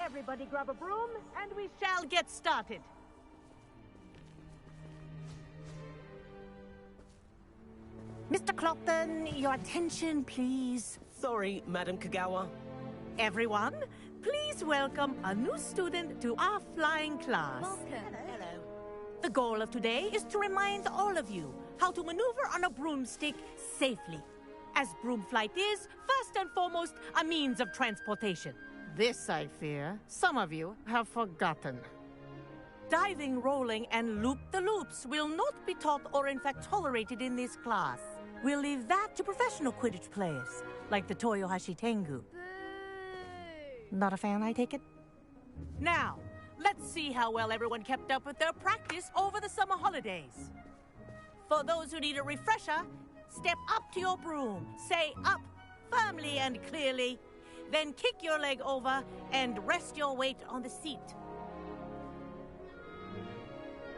Everybody grab a broom, and we shall get started. Mr. Clopton, your attention, please. Sorry, Madam Kagawa. Everyone, please welcome a new student to our flying class. Welcome. Hello. The goal of today is to remind all of you how to maneuver on a broomstick safely, as broom flight is, first and foremost, a means of transportation. This, I fear, some of you have forgotten. Diving, rolling, and loop-the-loops will not be taught or in fact tolerated in this class. We'll leave that to professional Quidditch players, like the Toyohashi Tengu. Boo! Not a fan, I take it? Now, let's see how well everyone kept up with their practice over the summer holidays. For those who need a refresher, step up to your broom, say up firmly and clearly, then kick your leg over and rest your weight on the seat.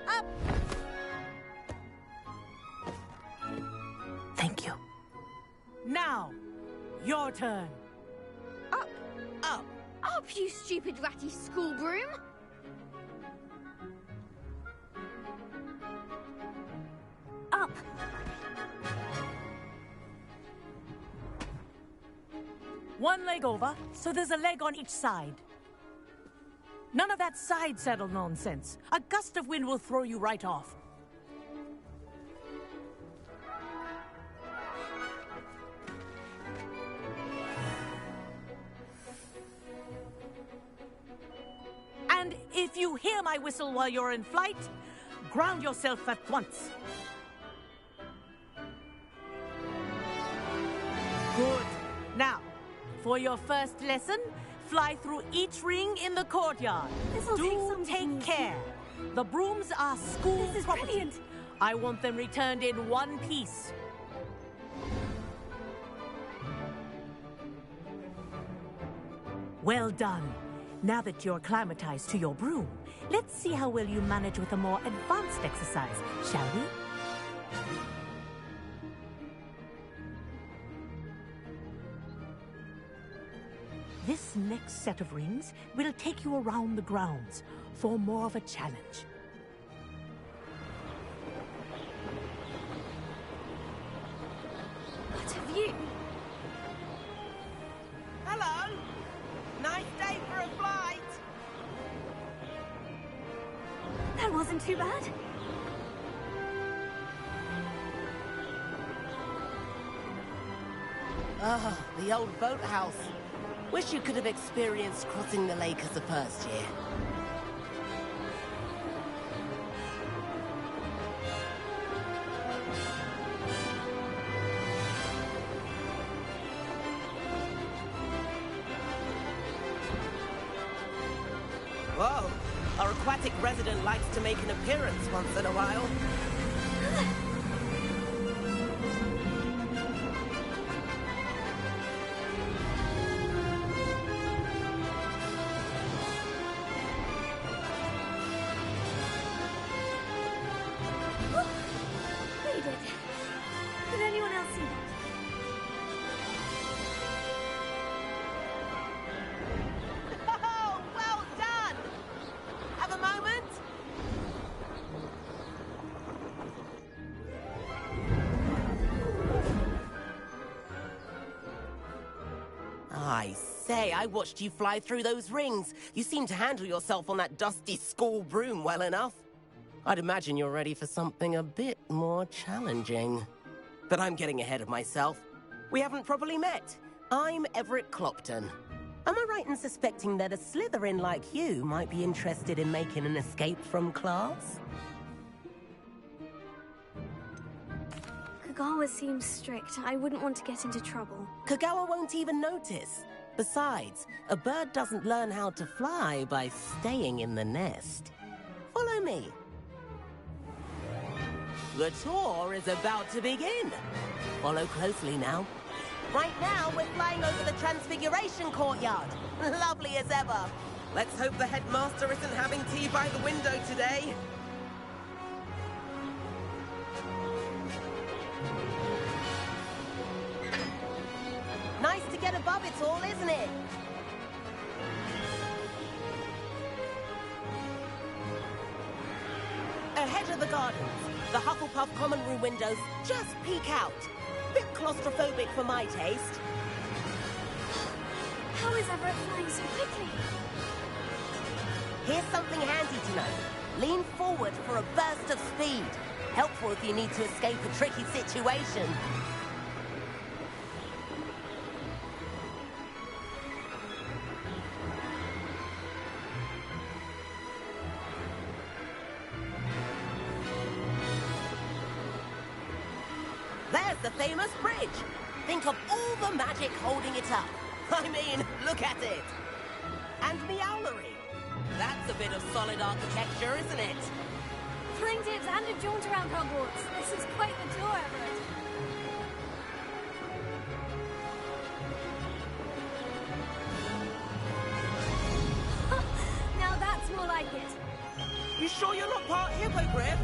Up! Thank you. Now, your turn. Up! Up. Up, you stupid ratty school broom! Up! One leg over, so there's a leg on each side. None of that side saddle nonsense. A gust of wind will throw you right off. And if you hear my whistle while you're in flight, ground yourself at once. Good. Now, for your first lesson, fly through each ring in the courtyard. This'll take some take getting care. The brooms are school This is property. brilliant. I want them returned in one piece. Well done. Now that you're acclimatized to your broom, let's see how well you manage with a more advanced exercise, shall we? This next set of rings will take you around the grounds for more of a challenge. What have you? Hello. Nice day for a flight. That wasn't too bad. Ah, the old boathouse. Wish you could have experienced crossing the lake as a first year. Whoa, our aquatic resident likes to make an appearance once in a while. They did. Did anyone else see that? Oh, well done! Have a moment? I say, I watched you fly through those rings. You seem to handle yourself on that dusty school broom well enough. I'd imagine you're ready for something a bit more challenging. But I'm getting ahead of myself. We haven't properly met. I'm Everett Clopton. Am I right in suspecting that a Slytherin like you might be interested in making an escape from class? Kagawa seems strict. I wouldn't want to get into trouble. Kagawa won't even notice. Besides, a bird doesn't learn how to fly by staying in the nest. Follow me. The tour is about to begin. Follow closely now. Right now, we're flying over the Transfiguration Courtyard. Lovely as ever. Let's hope the headmaster isn't having tea by the window today. Nice to get above it all, isn't it? edge of the gardens. The Hufflepuff common room windows just peek out. Bit claustrophobic for my taste. How is Everett flying so quickly? Here's something handy to know. Lean forward for a burst of speed. Helpful if you need to escape a tricky situation. There's the famous bridge. Think of all the magic holding it up. I mean, look at it. And the owlery. That's a bit of solid architecture, isn't it? Flying dips and a jaunt around Hogwarts. This is quite the tour, Everett. Now that's more like it. You sure you're not part hippogriff?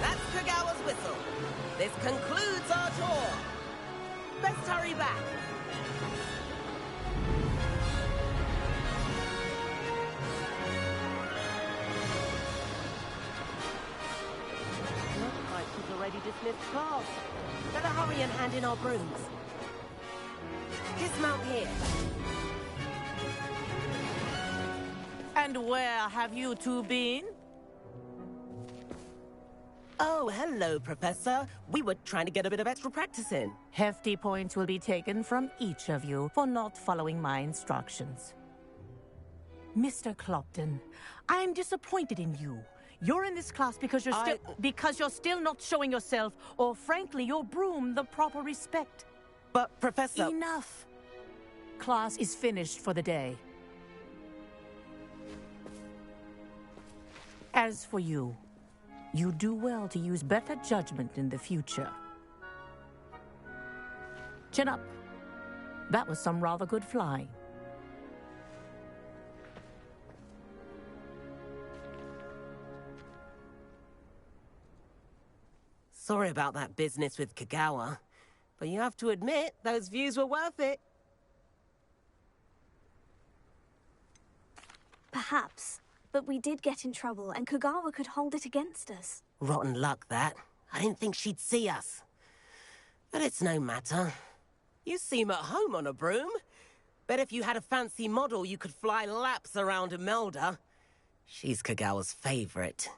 That's Kagawa's whistle. This concludes our tour. Best hurry back. Looks like she's already dismissed class. Better hurry and hand in our brooms. Dismount here. And where have you two been? Oh, hello, Professor. We were trying to get a bit of extra practice in. Hefty points will be taken from each of you for not following my instructions. Mr. Clopton, I'm disappointed in you. You're in this class because you're still not showing yourself, or frankly, your broom the proper respect. But, Professor... Enough. Class is finished for the day. As for you, you do well to use better judgment in the future. Chin up. That was some rather good flying. Sorry about that business with Kagawa, but you have to admit, those views were worth it. Perhaps. But we did get in trouble, and Kagawa could hold it against us. Rotten luck, that. I didn't think she'd see us. But it's no matter. You seem at home on a broom. Bet if you had a fancy model, you could fly laps around Imelda. She's Kagawa's favorite.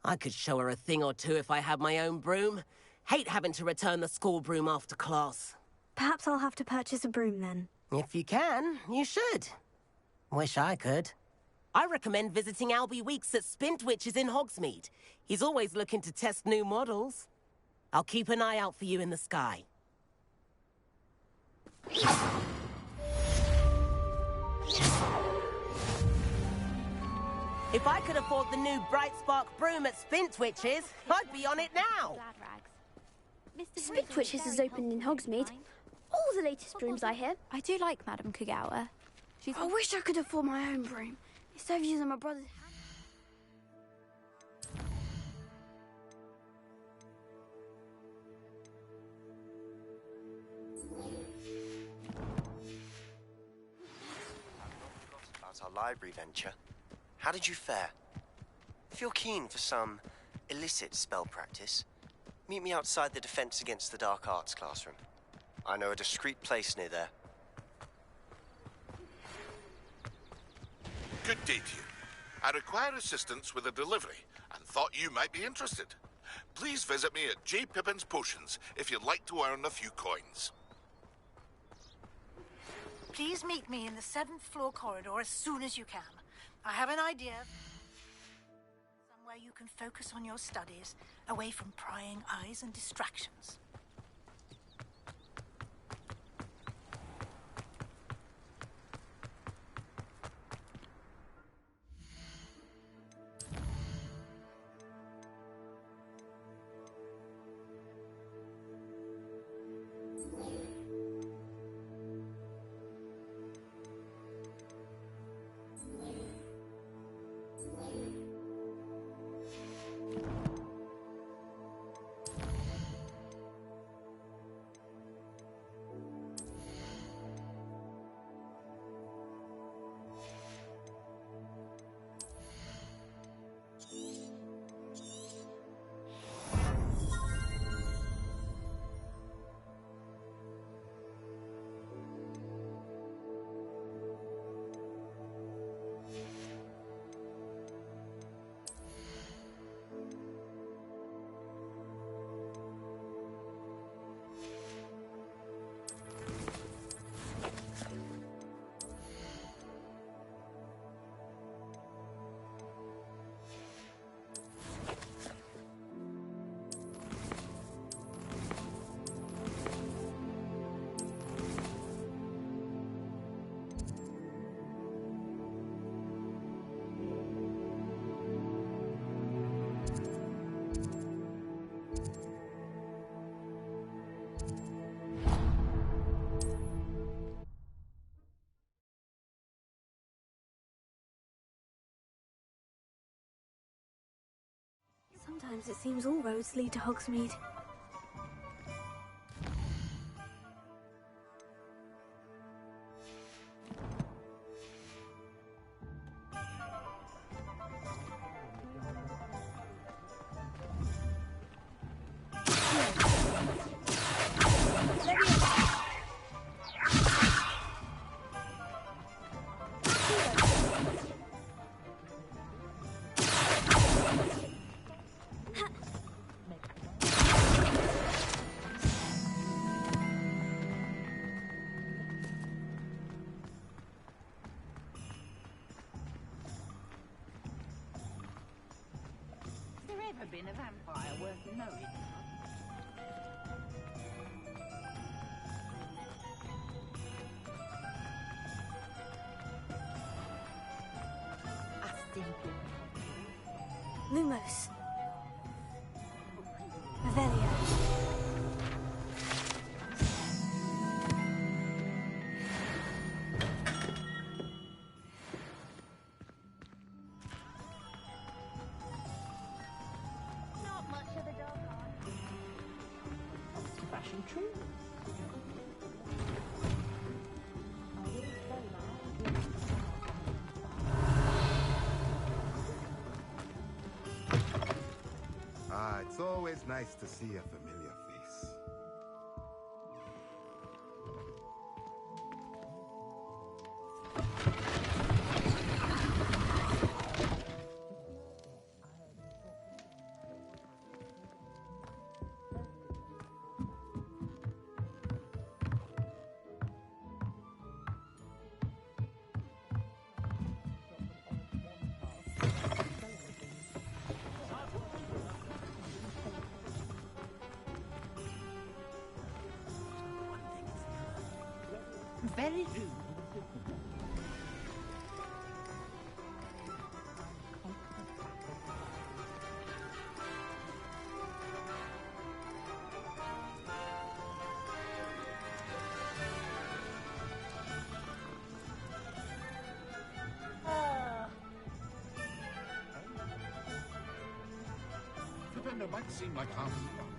I could show her a thing or two if I had my own broom. Hate having to return the school broom after class. Perhaps I'll have to purchase a broom then. If you can, you should. Wish I could. I recommend visiting Albie Weeks at Spintwitches in Hogsmeade. He's always looking to test new models. I'll keep an eye out for you in the sky. If I could afford the new Bright Spark broom at Spintwitches, I'd be on it now. Spintwitches has opened in Hogsmeade. All the latest brooms, I hear. I do like Madame Kagawa. I wish I could afford my own broom. Instead of using my brother's... About our library venture. How did you fare? If you're keen for some illicit spell practice, meet me outside the Defense Against the Dark Arts classroom. I know a discreet place near there. Good day to you. I require assistance with a delivery and thought you might be interested. Please visit me at J. Pippin's Potions if you'd like to earn a few coins. Please meet me in the 7th floor corridor as soon as you can. I have an idea. Somewhere you can focus on your studies, away from prying eyes and distractions. Sometimes it seems all roads lead to Hogsmeade. Ever been a vampire worth knowing? Lumos. Revelio. It's always nice to see a familiar face. Very rude. The vendor might seem like half as wrong.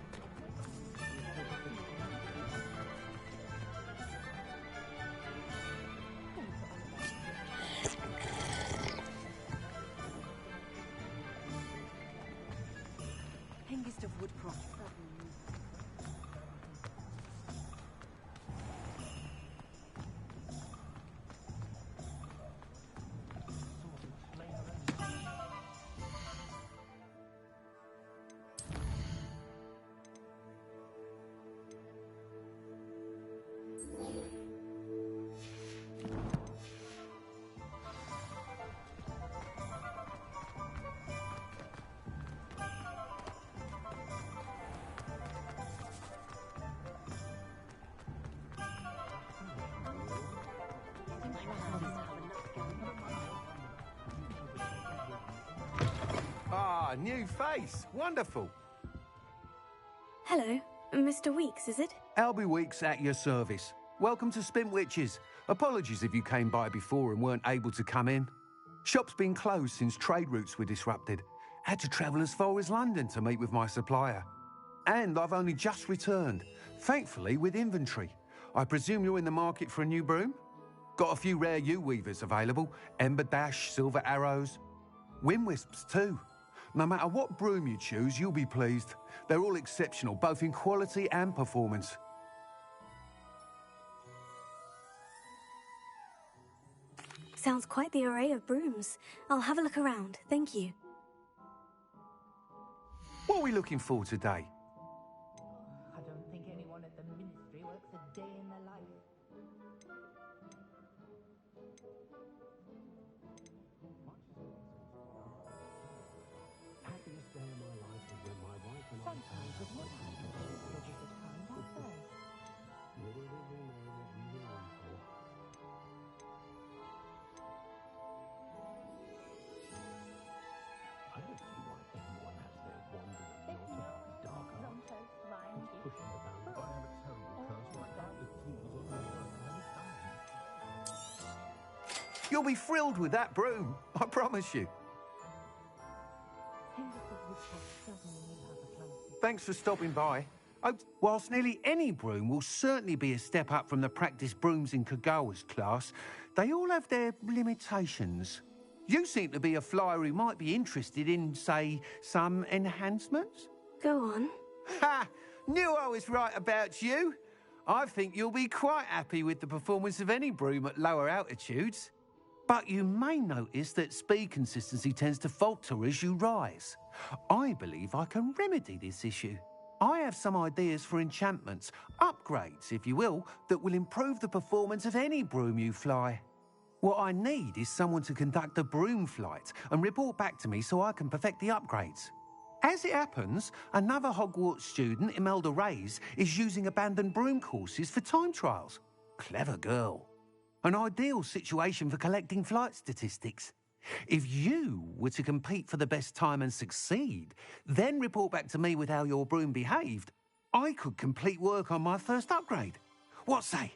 Hengist of Woodcroft. Ah, new face. Wonderful. Hello, Mr. Weeks, is it? Albie Weeks at your service. Welcome to Spintwitches. Apologies if you came by before and weren't able to come in. Shop's been closed since trade routes were disrupted. Had to travel as far as London to meet with my supplier. And I've only just returned, thankfully with inventory. I presume you're in the market for a new broom? Got a few rare yew-weavers available. Ember Dash, Silver Arrows. Wind Wisps too. No matter what broom you choose, you'll be pleased. They're all exceptional, both in quality and performance. Sounds quite the array of brooms. I'll have a look around, thank you. What are we looking for today? I don't think anyone at the ministry works a day in their life. Happiest day of my life was when my wife and I found a place little did we know what we were in for. I don't see why everyone has their wandering nonsense in dark arts. Pushing the boundaries. I have a terrible curse like that. The tools on my work I have done. You'll be thrilled with that broom, I promise you. Hengist of Woodcroft. Thanks for stopping by. Whilst nearly any broom will certainly be a step up from the practice brooms in Kagawa's class, they all have their limitations. You seem to be a flyer who might be interested in, say, some enhancements? Go on. Ha! Knew I was right about you. I think you'll be quite happy with the performance of any broom at lower altitudes. But you may notice that speed consistency tends to falter as you rise. I believe I can remedy this issue. I have some ideas for enchantments, upgrades, if you will, that will improve the performance of any broom you fly. What I need is someone to conduct a broom flight and report back to me so I can perfect the upgrades. As it happens, another Hogwarts student, Imelda Reyes, is using abandoned broom courses for time trials. Clever girl. An ideal situation for collecting flight statistics. If you were to compete for the best time and succeed, then report back to me with how your broom behaved, I could complete work on my first upgrade. What say?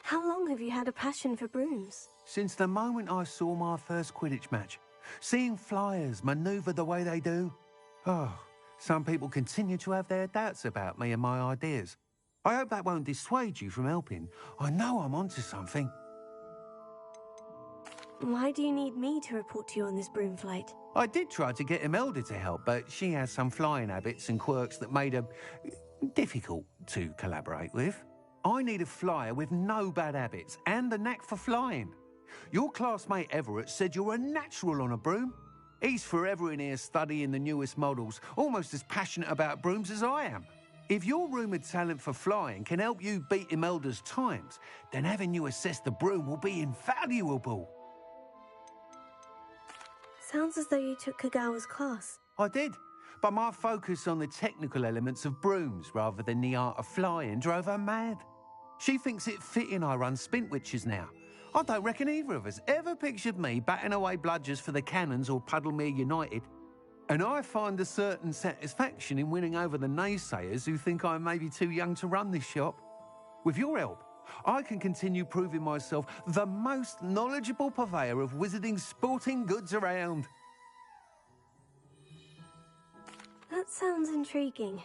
How long have you had a passion for brooms? Since the moment I saw my first Quidditch match. Seeing flyers manoeuvre the way they do. Oh, some people continue to have their doubts about me and my ideas. I hope that won't dissuade you from helping. I know I'm onto something. Why do you need me to report to you on this broom flight? I did try to get Imelda to help, but she has some flying habits and quirks that made her difficult to collaborate with. I need a flyer with no bad habits and the knack for flying. Your classmate Everett said you're a natural on a broom. He's forever in here studying the newest models, almost as passionate about brooms as I am. If your rumoured talent for flying can help you beat Imelda's times, then having you assess the broom will be invaluable. Sounds as though you took Kagawa's class. I did, but my focus on the technical elements of brooms rather than the art of flying drove her mad. She thinks it fitting I run Spintwitches now. I don't reckon either of us ever pictured me batting away bludgers for the Cannons or Puddlemere United. And I find a certain satisfaction in winning over the naysayers who think I may be too young to run this shop. With your help, I can continue proving myself the most knowledgeable purveyor of wizarding sporting goods around. That sounds intriguing.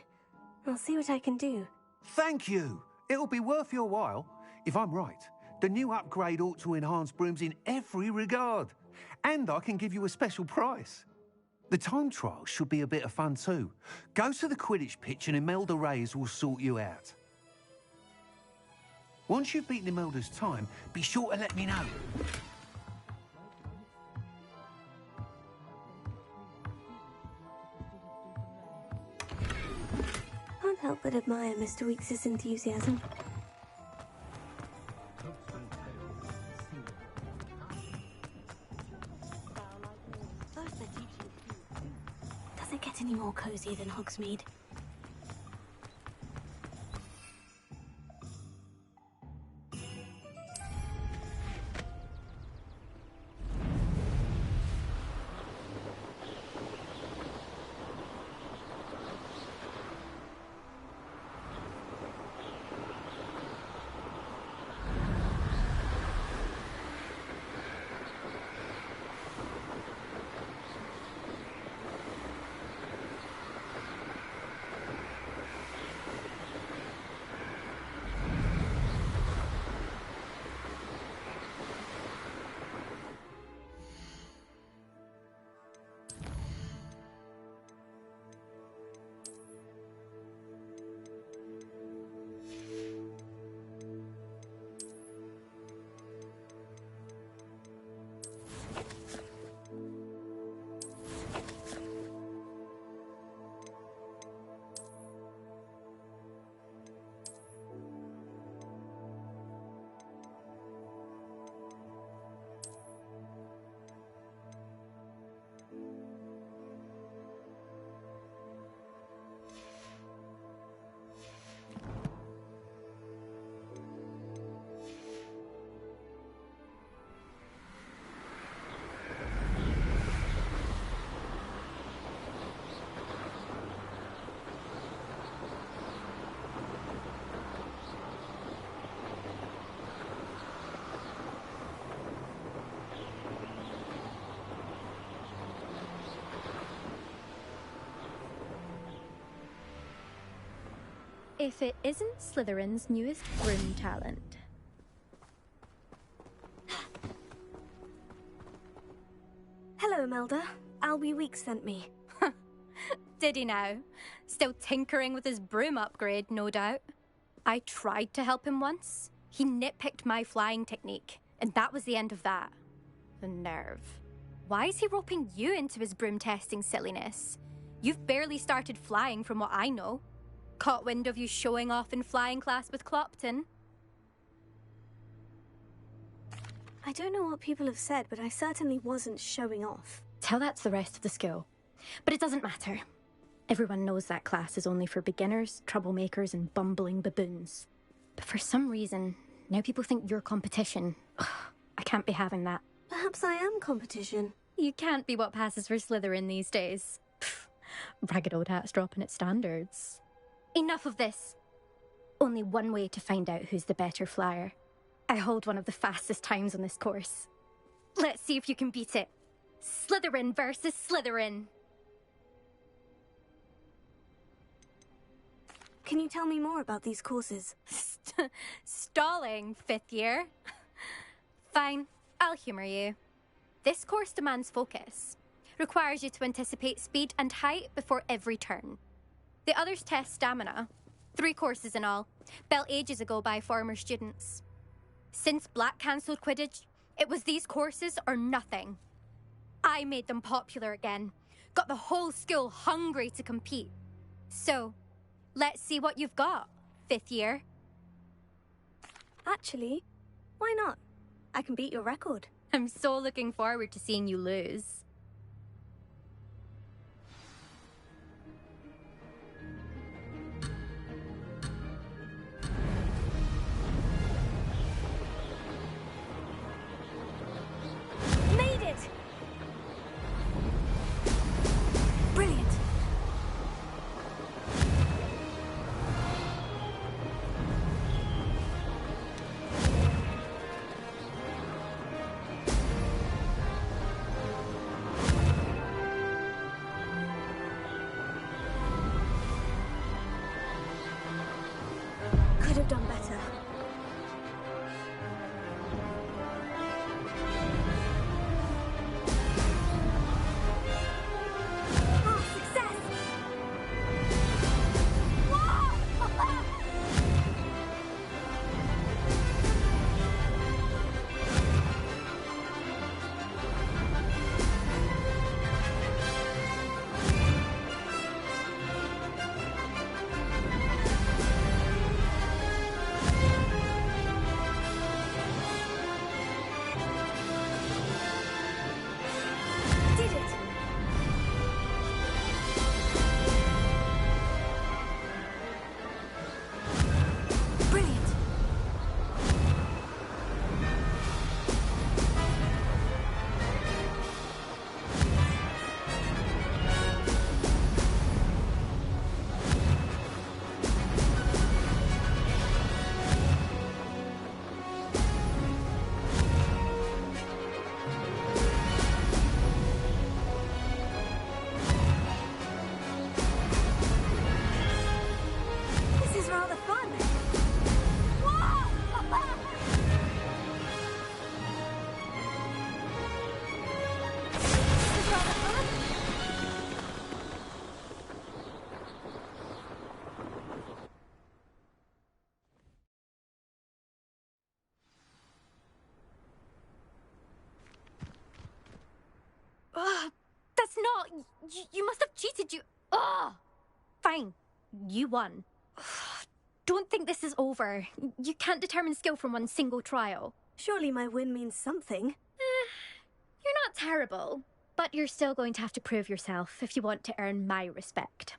I'll see what I can do. Thank you. It'll be worth your while. If I'm right, the new upgrade ought to enhance brooms in every regard. And I can give you a special price. The time trial should be a bit of fun too. Go to the Quidditch pitch and Imelda Reyes will sort you out. Once you've beaten Imelda's time, be sure to let me know. Can't help but admire Mr. Weeks' enthusiasm. Does it get any more cozy than Hogsmeade? if it isn't Slytherin's newest broom talent. Hello, Melda. Albie Weeks sent me. Did he now? Still tinkering with his broom upgrade, no doubt. I tried to help him once. He nitpicked my flying technique, and that was the end of that. The nerve. Why is he roping you into his broom testing silliness? You've barely started flying from what I know. Caught wind of you showing off in flying class with Clopton. I don't know what people have said, but I certainly wasn't showing off. Tell that to the rest of the school. But it doesn't matter. Everyone knows that class is only for beginners, troublemakers, and bumbling baboons. But for some reason, now people think you're competition. Ugh, I can't be having that. Perhaps I am competition. You can't be what passes for Slytherin these days. Pfft, ragged old hat's dropping its standards. Enough of this. Only one way to find out who's the better flyer. I hold one of the fastest times on this course. Let's see if you can beat it. Slytherin versus Slytherin. Can you tell me more about these courses? Stalling, 5th year? Fine, I'll humour you. This course demands focus. Requires you to anticipate speed and height before every turn. The others test stamina. 3 courses in all, built ages ago by former students. Since Black cancelled Quidditch, it was these courses or nothing. I made them popular again. Got the whole school hungry to compete. So, let's see what you've got, 5th year. Actually, why not? I can beat your record. I'm so looking forward to seeing you lose. Made it! Brilliant. Could have done better. Oh, success! Did it! Brilliant! This is rather fun. This is rather fun. Ugh, that's not... You must have cheated, you... Ugh! Fine, you won. Ugh, don't think this is over. You can't determine skill from one single trial. Surely my win means something. You're not terrible, but you're still going to have to prove yourself if you want to earn my respect.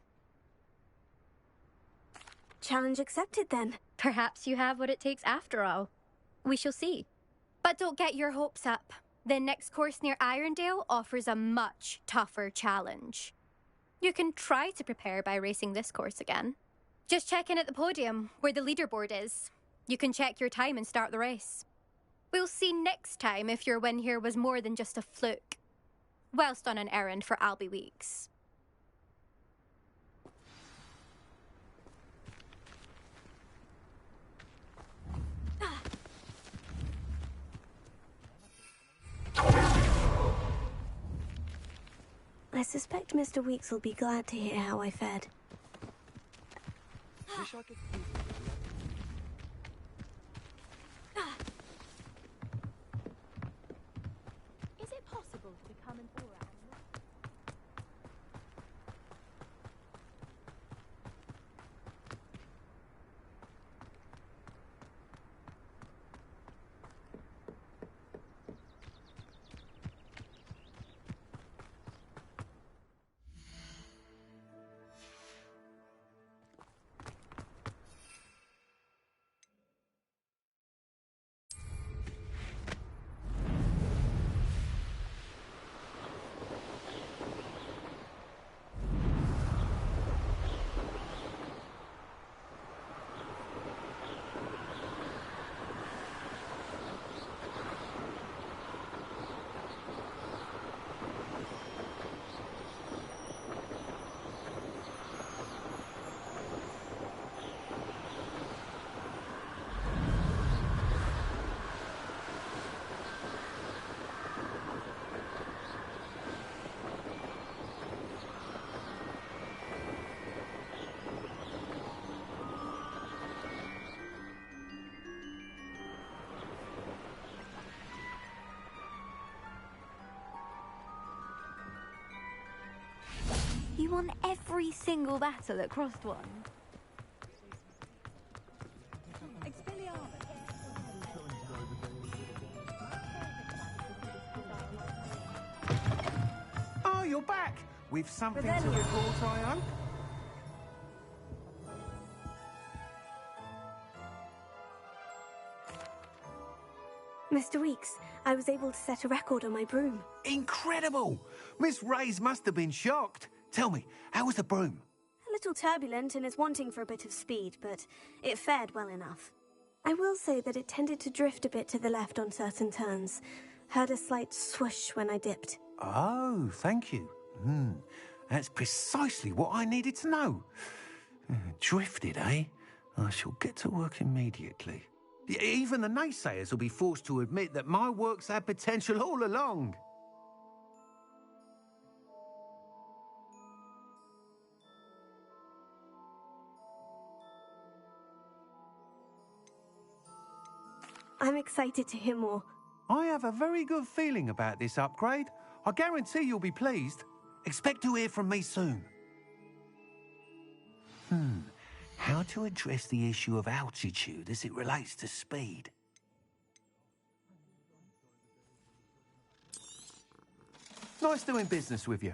Challenge accepted then. Perhaps you have what it takes after all. We shall see. But don't get your hopes up. The next course near Irondale offers a much tougher challenge. You can try to prepare by racing this course again. Just check in at the podium, where the leaderboard is. You can check your time and start the race. We'll see next time if your win here was more than just a fluke. Whilst on an errand for Albie Weeks. suspect Mr. Weeks will be glad to hear how I fared. Is it possible to become an aura animal? You won every single battle at Crossed One. Oh, you're back! With something to report, I hope? Mr. Weeks, I was able to set a record on my broom. Incredible! Miss Reyes must have been shocked. Tell me, how was the broom? A little turbulent and is wanting for a bit of speed, but it fared well enough. I will say that it tended to drift a bit to the left on certain turns. Heard a slight swoosh when I dipped. Oh, thank you. That's precisely what I needed to know. Drifted, eh? I shall get to work immediately. Even the naysayers will be forced to admit that my work's had potential all along. I'm excited to hear more. I have a very good feeling about this upgrade. I guarantee you'll be pleased. Expect to hear from me soon. How to address the issue of altitude as it relates to speed? Nice doing business with you.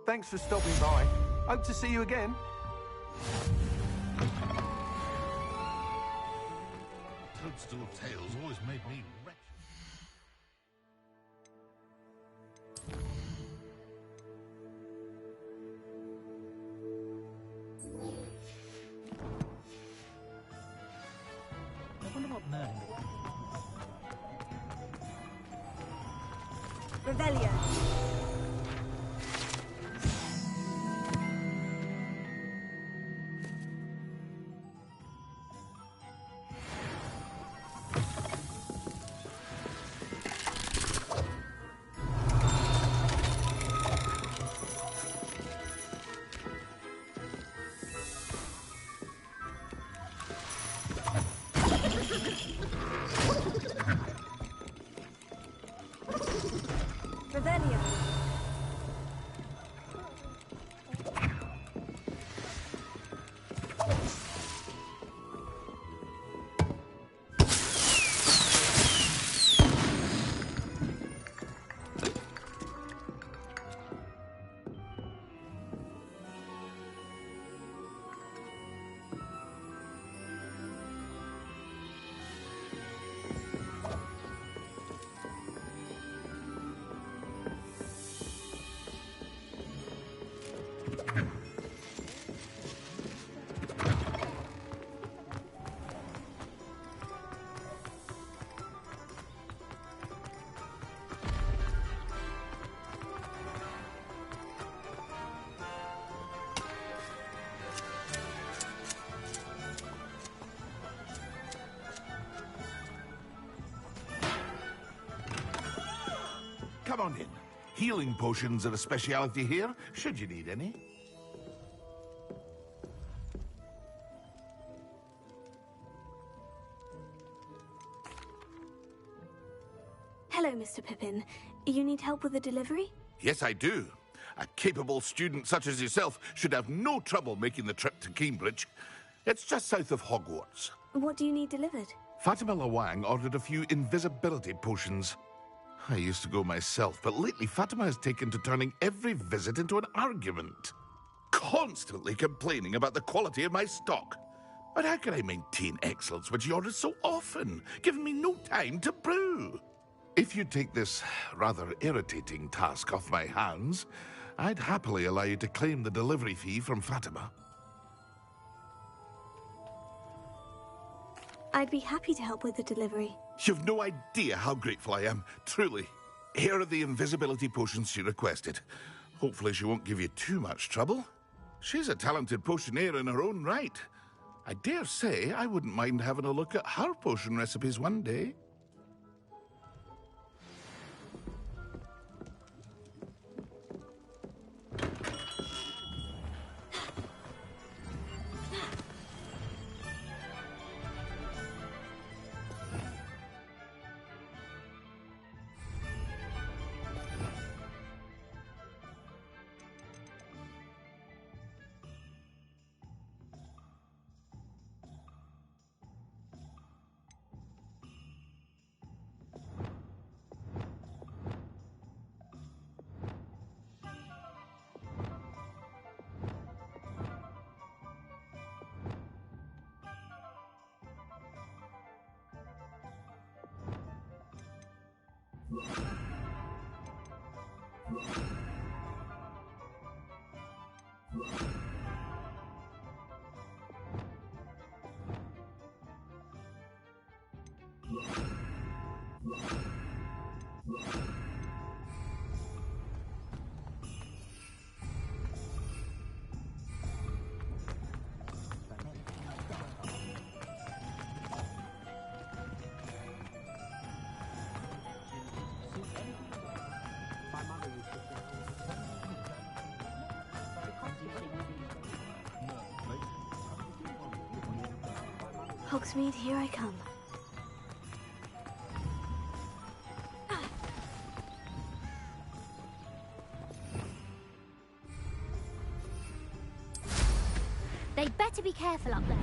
Thanks for stopping by. Hope to see you again. Toadstool tales always made me wretched. I wonder what Merlin... Revelio. Revelio. come on in. Healing potions are a speciality here, should you need any. Hello, Mr. Pippin. You need help with the delivery? Yes, I do. A capable student such as yourself should have no trouble making the trip to Cambridge. It's just south of Hogwarts. What do you need delivered? Fatima Lawang ordered a few invisibility potions. I used to go myself, but lately Fatima has taken to turning every visit into an argument. Constantly complaining about the quality of my stock. But how can I maintain excellence when she orders so often, giving me no time to brew? If you take this rather irritating task off my hands, I'd happily allow you to claim the delivery fee from Fatima. I'd be happy to help with the delivery. You've no idea how grateful I am, truly. Here are the invisibility potions she requested. Hopefully she won't give you too much trouble. She's a talented potioneer in her own right. I dare say I wouldn't mind having a look at her potion recipes one day. Hogsmeade, here I come. They'd better be careful up there.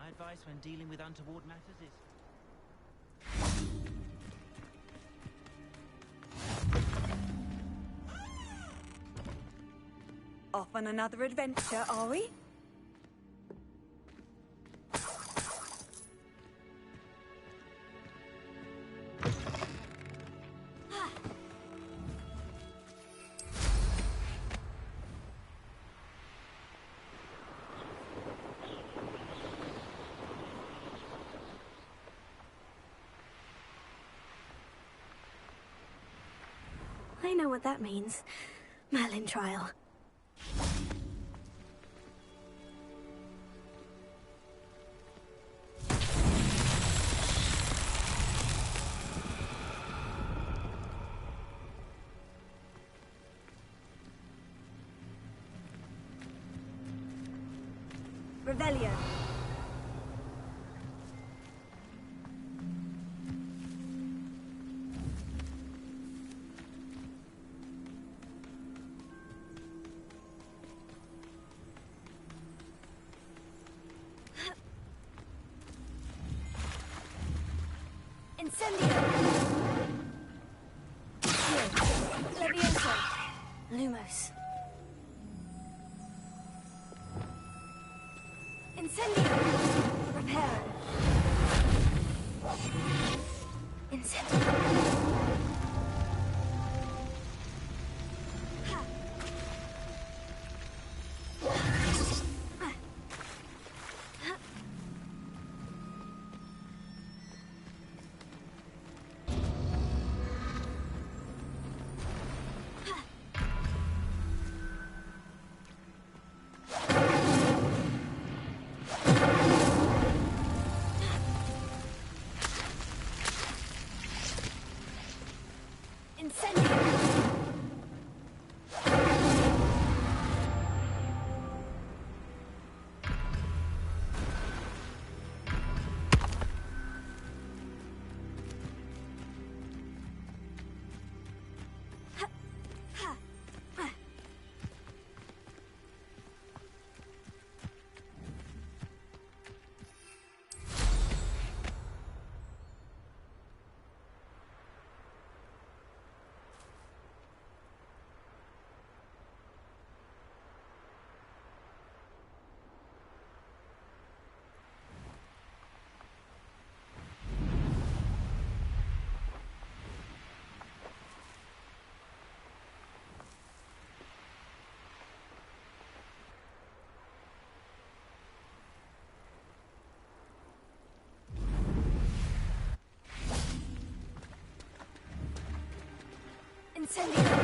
My advice when dealing with untoward matters is... Off on another adventure, are we? I know what that means. Merlin trial. Revelio. Incendio. Leviento. Lumos. Incendio. Reparo. Incendio. Incendio.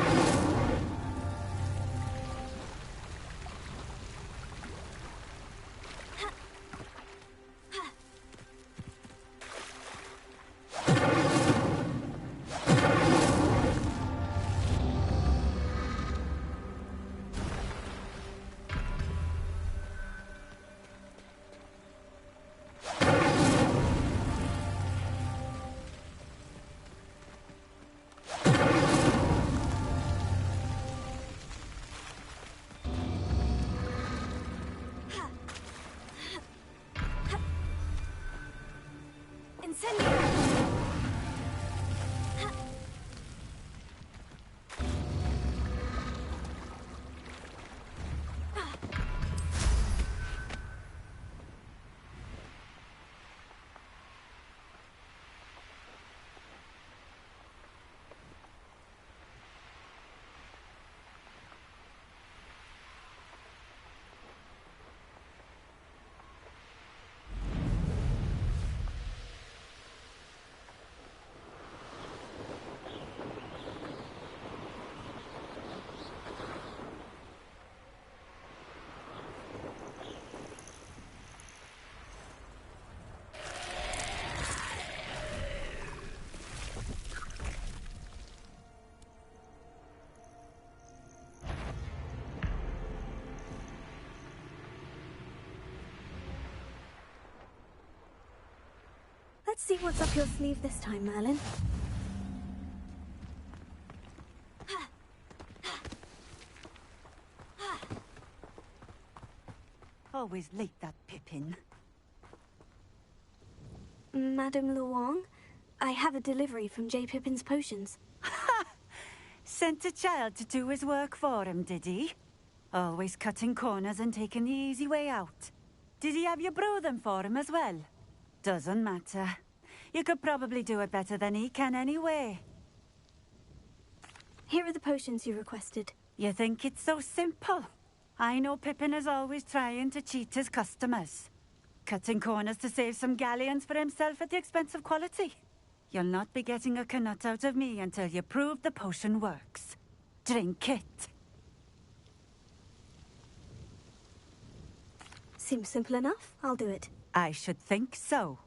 Let's see what's up your sleeve this time, Merlin. Always late, that Pippin. Madame Luong, I have a delivery from J. Pippin's potions. Sent a child to do his work for him, did he? Always cutting corners and taking the easy way out. Did he have you brew them for him as well? Doesn't matter. You could probably do it better than he can anyway. Here are the potions you requested. You think it's so simple? I know Pippin is always trying to cheat his customers. Cutting corners to save some galleons for himself at the expense of quality. You'll not be getting a canut out of me until you prove the potion works. Drink it. Seems simple enough. I'll do it. I should think so.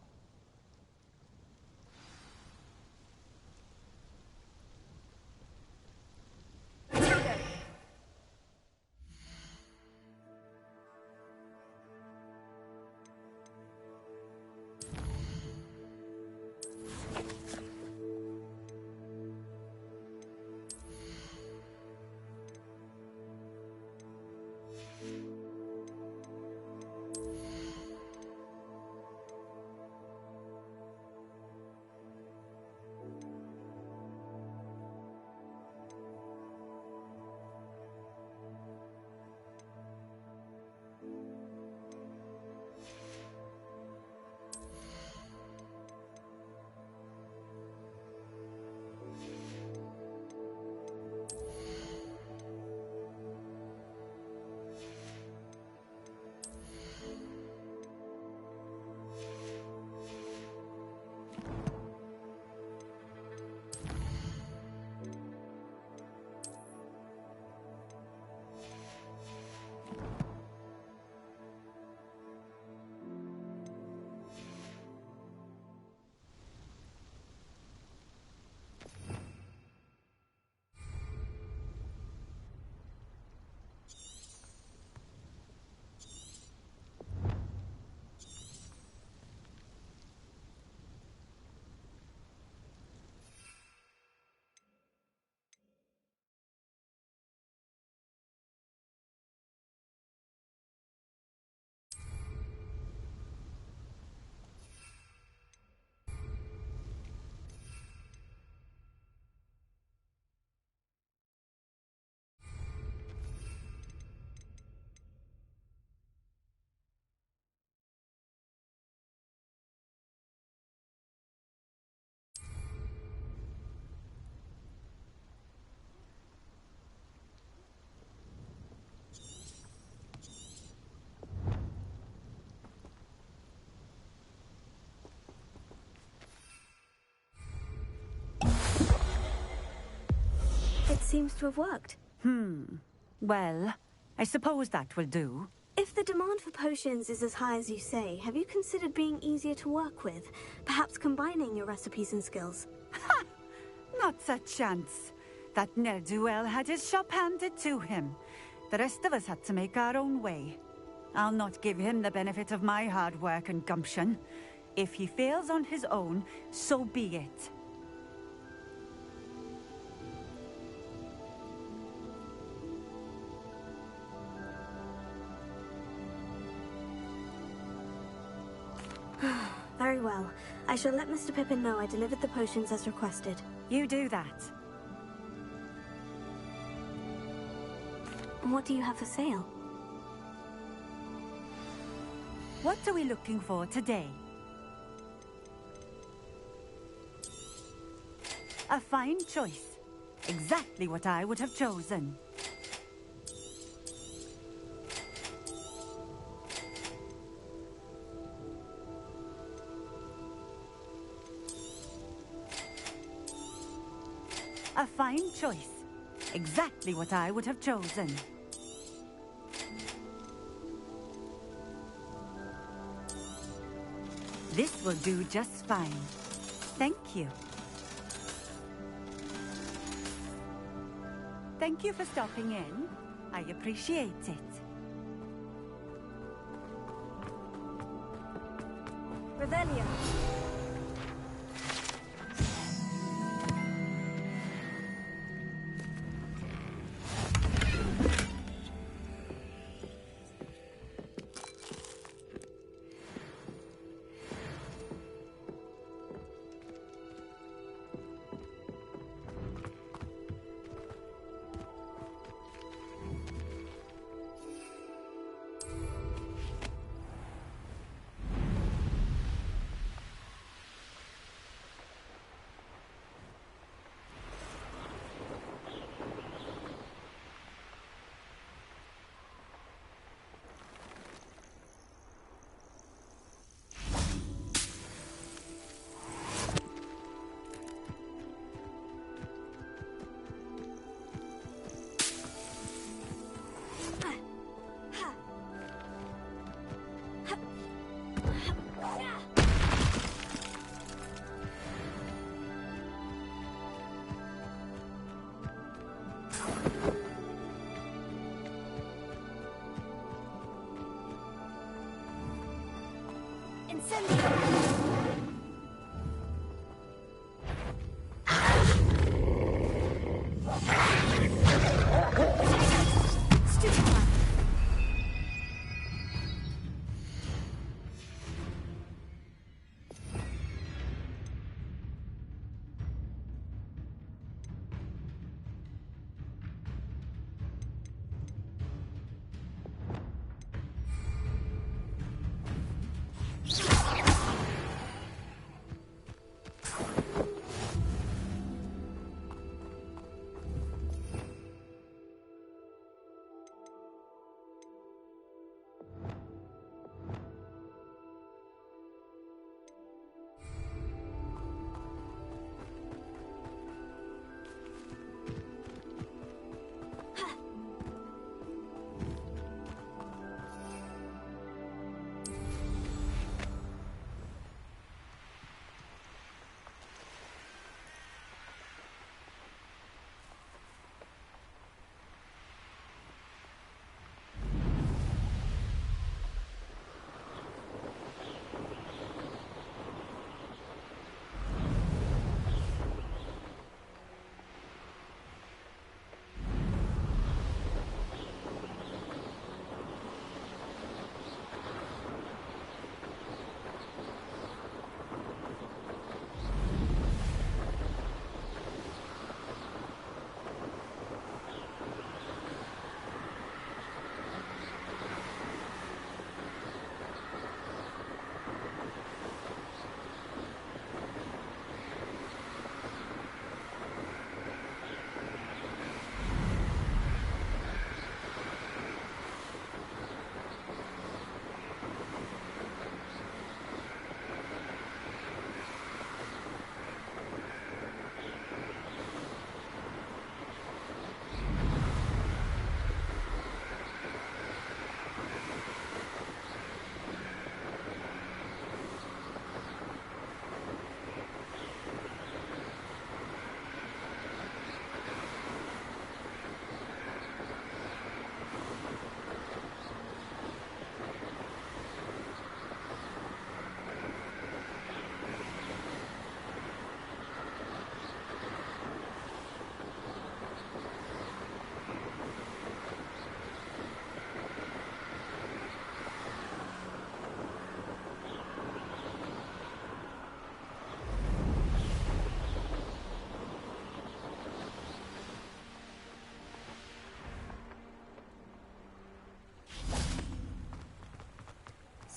seems to have worked. Well, I suppose that will do. If the demand for potions is as high as you say, have you considered being easier to work with? Perhaps combining your recipes and skills? Ha! Not a chance. That ne'er-do-well had his shop handed to him. The rest of us had to make our own way. I'll not give him the benefit of my hard work and gumption. If he fails on his own, so be it. Very well. I shall let Mr. Pippin know I delivered the potions as requested. You do that. What do you have for sale? What are we looking for today? A fine choice. Exactly what I would have chosen. A fine choice. Exactly what I would have chosen. This will do just fine. Thank you. Thank you for stopping in. I appreciate it. Revelio.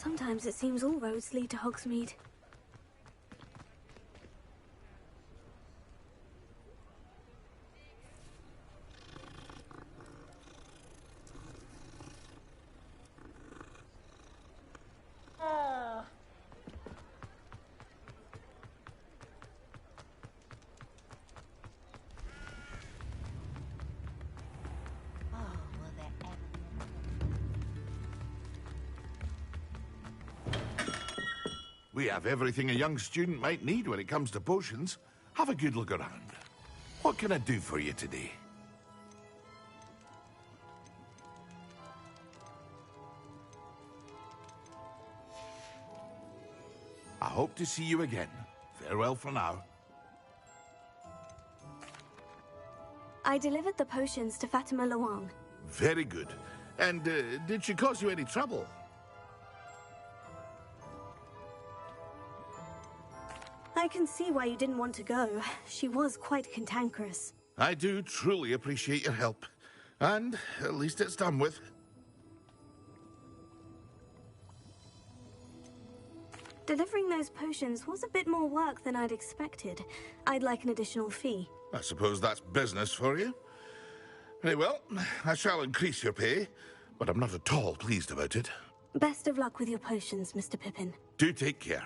Sometimes it seems all roads lead to Hogsmeade. We have everything a young student might need when it comes to potions. Have a good look around. What can I do for you today? I hope to see you again. Farewell for now. I delivered the potions to Fatima Luang. Very good. And did she cause you any trouble? I can see why you didn't want to go. She was quite cantankerous. I do truly appreciate your help. And at least it's done with. Delivering those potions was a bit more work than I'd expected. I'd like an additional fee. I suppose that's business for you. Very well, I shall increase your pay, but I'm not at all pleased about it. Best of luck with your potions, Mr. Pippin. Do take care.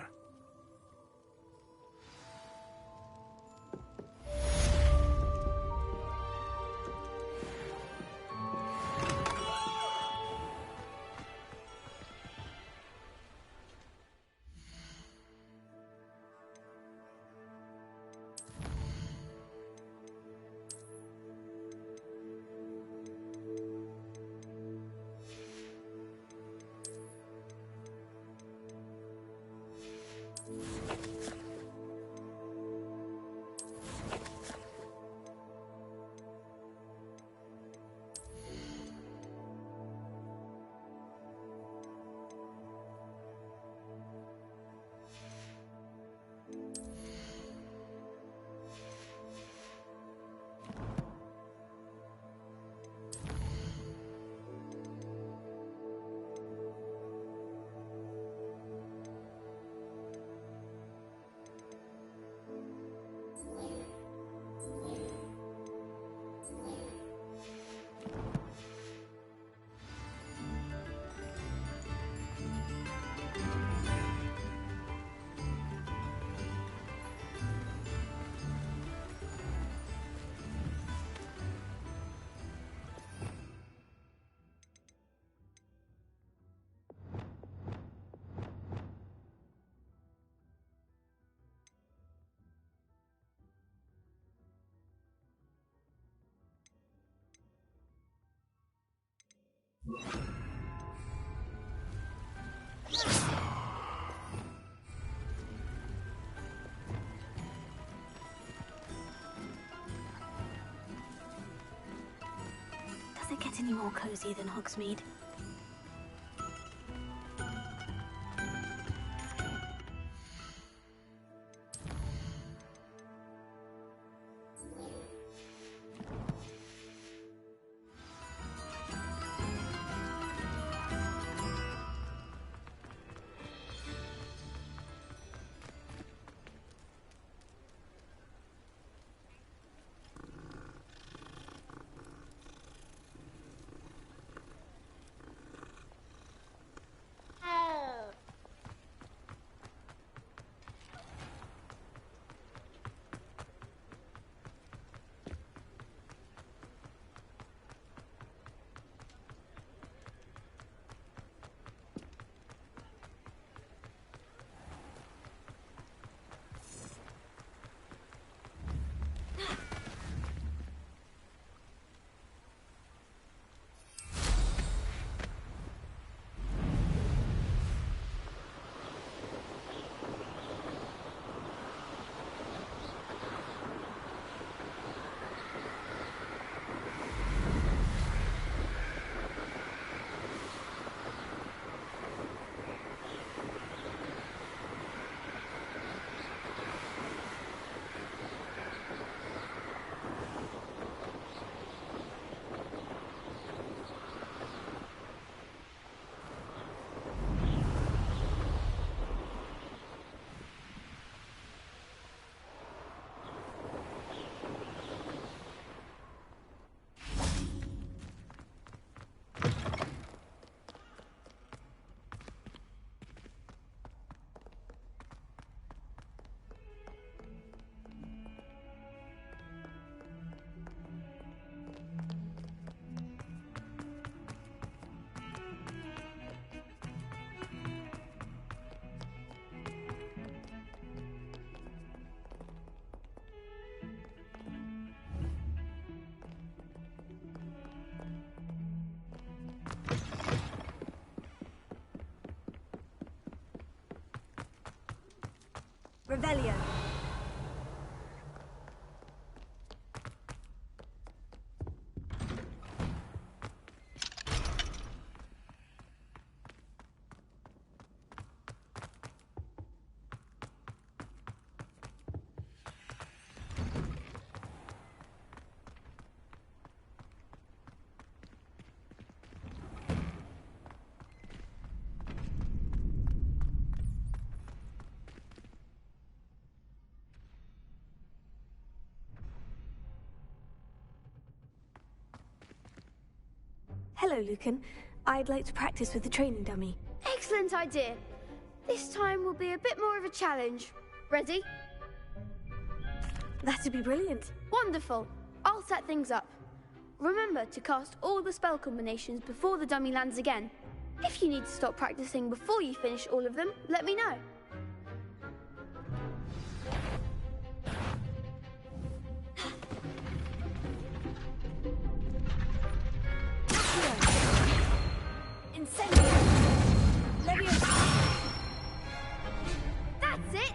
Does it get any more cozy than Hogsmeade? Revelio. Hello, Lucan. I'd like to practice with the training dummy. Excellent idea. This time will be a bit more of a challenge. Ready? That'd be brilliant. Wonderful. I'll set things up. Remember to cast all the spell combinations before the dummy lands again. If you need to stop practicing before you finish all of them, let me know. That's it!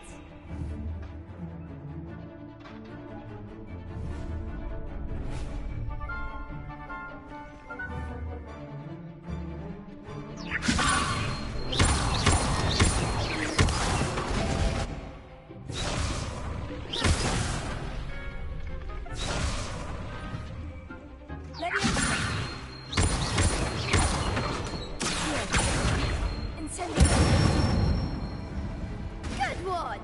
Good one!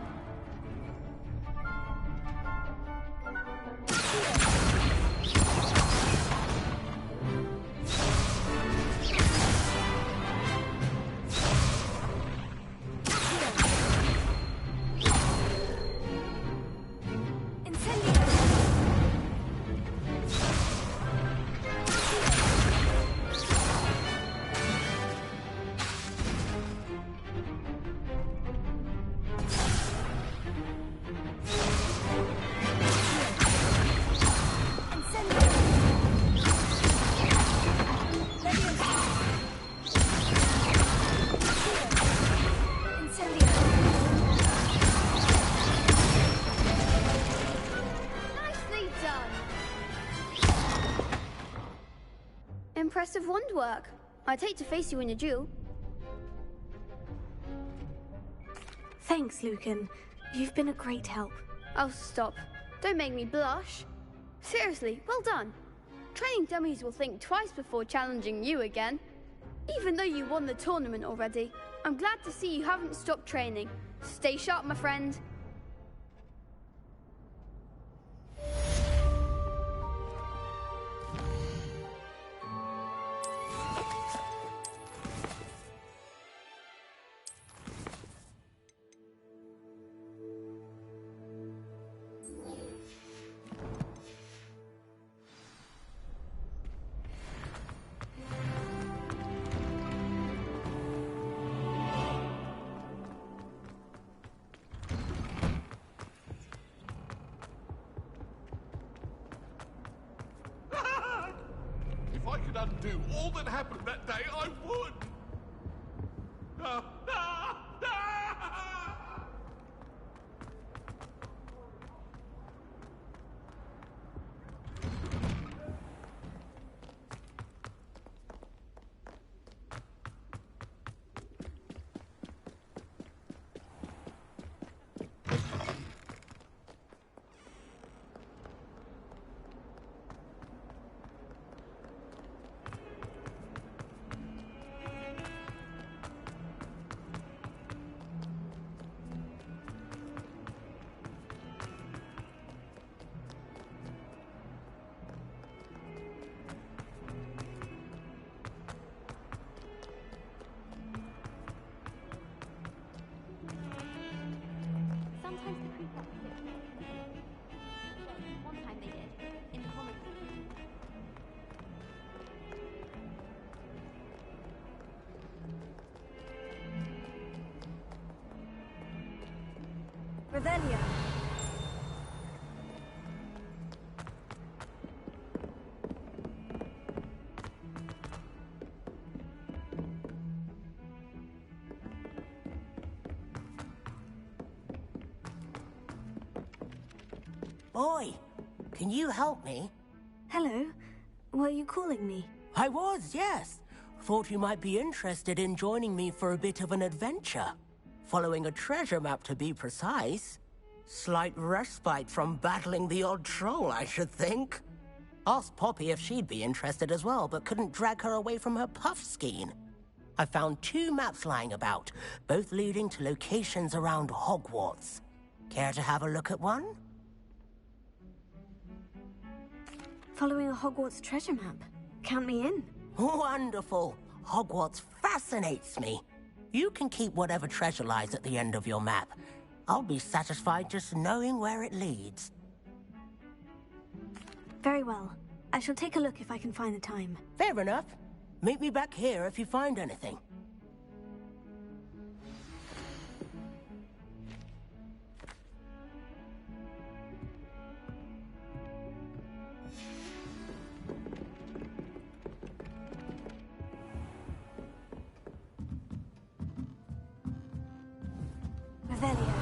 Impressive wand work. I'd hate to face you in a duel. Thanks, Lucan. You've been a great help. Oh, stop. Don't make me blush. Seriously, well done. Training dummies will think twice before challenging you again. Even though you won the tournament already, I'm glad to see you haven't stopped training. Stay sharp, my friend. If I could undo all that happened that day, I would! Sometimes the creep up one time they did, in the comic book. Revelio. Oi, can you help me? Hello? Were you calling me? I was, yes. Thought you might be interested in joining me for a bit of an adventure. Following a treasure map, to be precise. Slight respite from battling the odd troll, I should think. Asked Poppy if she'd be interested as well, but couldn't drag her away from her puff-skein. I found 2 maps lying about, both leading to locations around Hogwarts. Care to have a look at one? Following a Hogwarts treasure map. Count me in. Wonderful. Hogwarts fascinates me. You can keep whatever treasure lies at the end of your map. I'll be satisfied just knowing where it leads. Very well. I shall take a look if I can find the time. Fair enough. Meet me back here if you find anything. Revelio.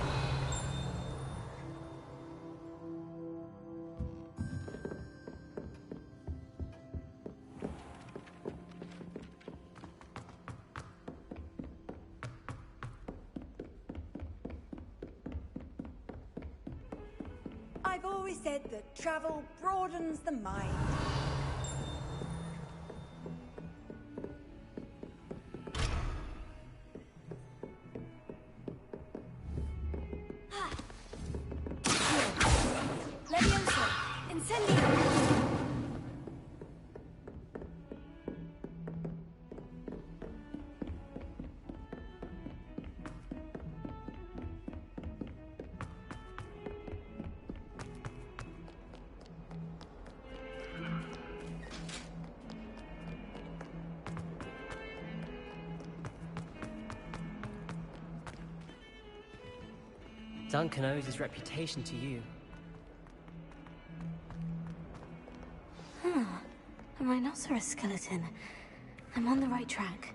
I've always said that travel broadens the mind. Levioso! Incendio! Duncan owes his reputation to you. Huh. A rhinoceros skeleton. I'm on the right track.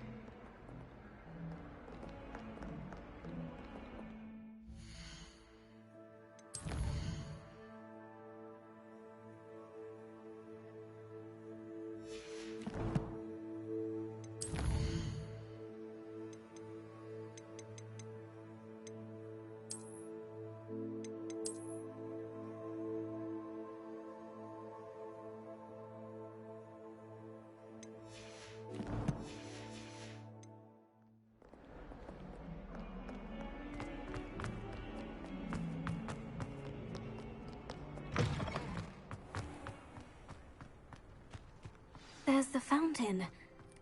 There's the fountain.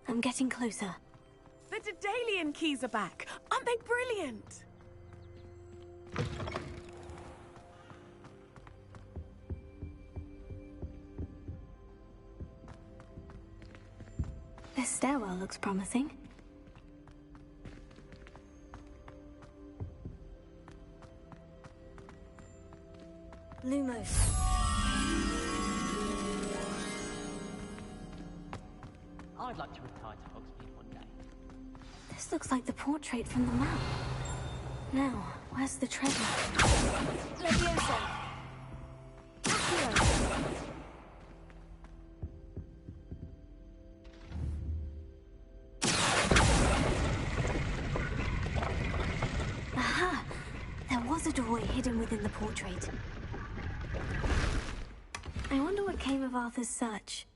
I'm getting closer. The Daedalian keys are back. Aren't they brilliant? This stairwell looks promising. Lumos. I'd like to retire to Hogsmeade one day. This looks like the portrait from the map. Now, where's the treasure? Levioso! Accio! Aha! There was a doorway hidden within the portrait. I wonder what came of Arthur's search.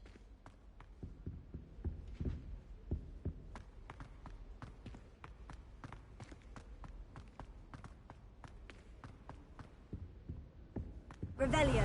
Revelio.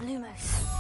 Lumos.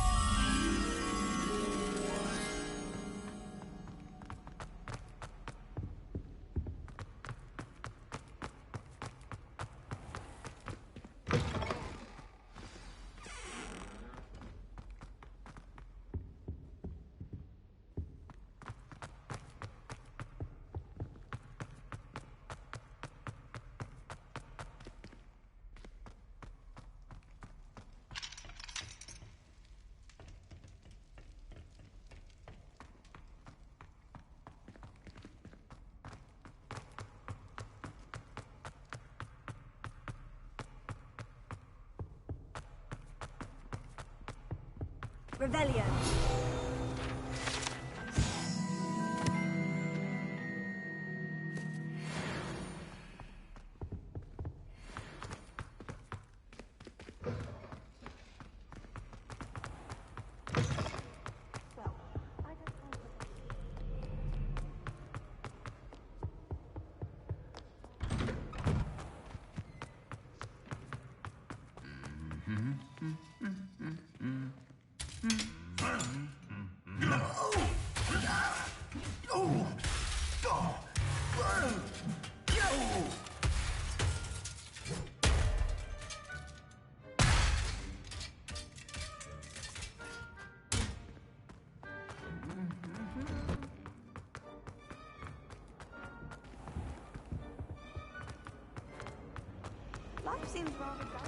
Revelio. Life seems rather dull.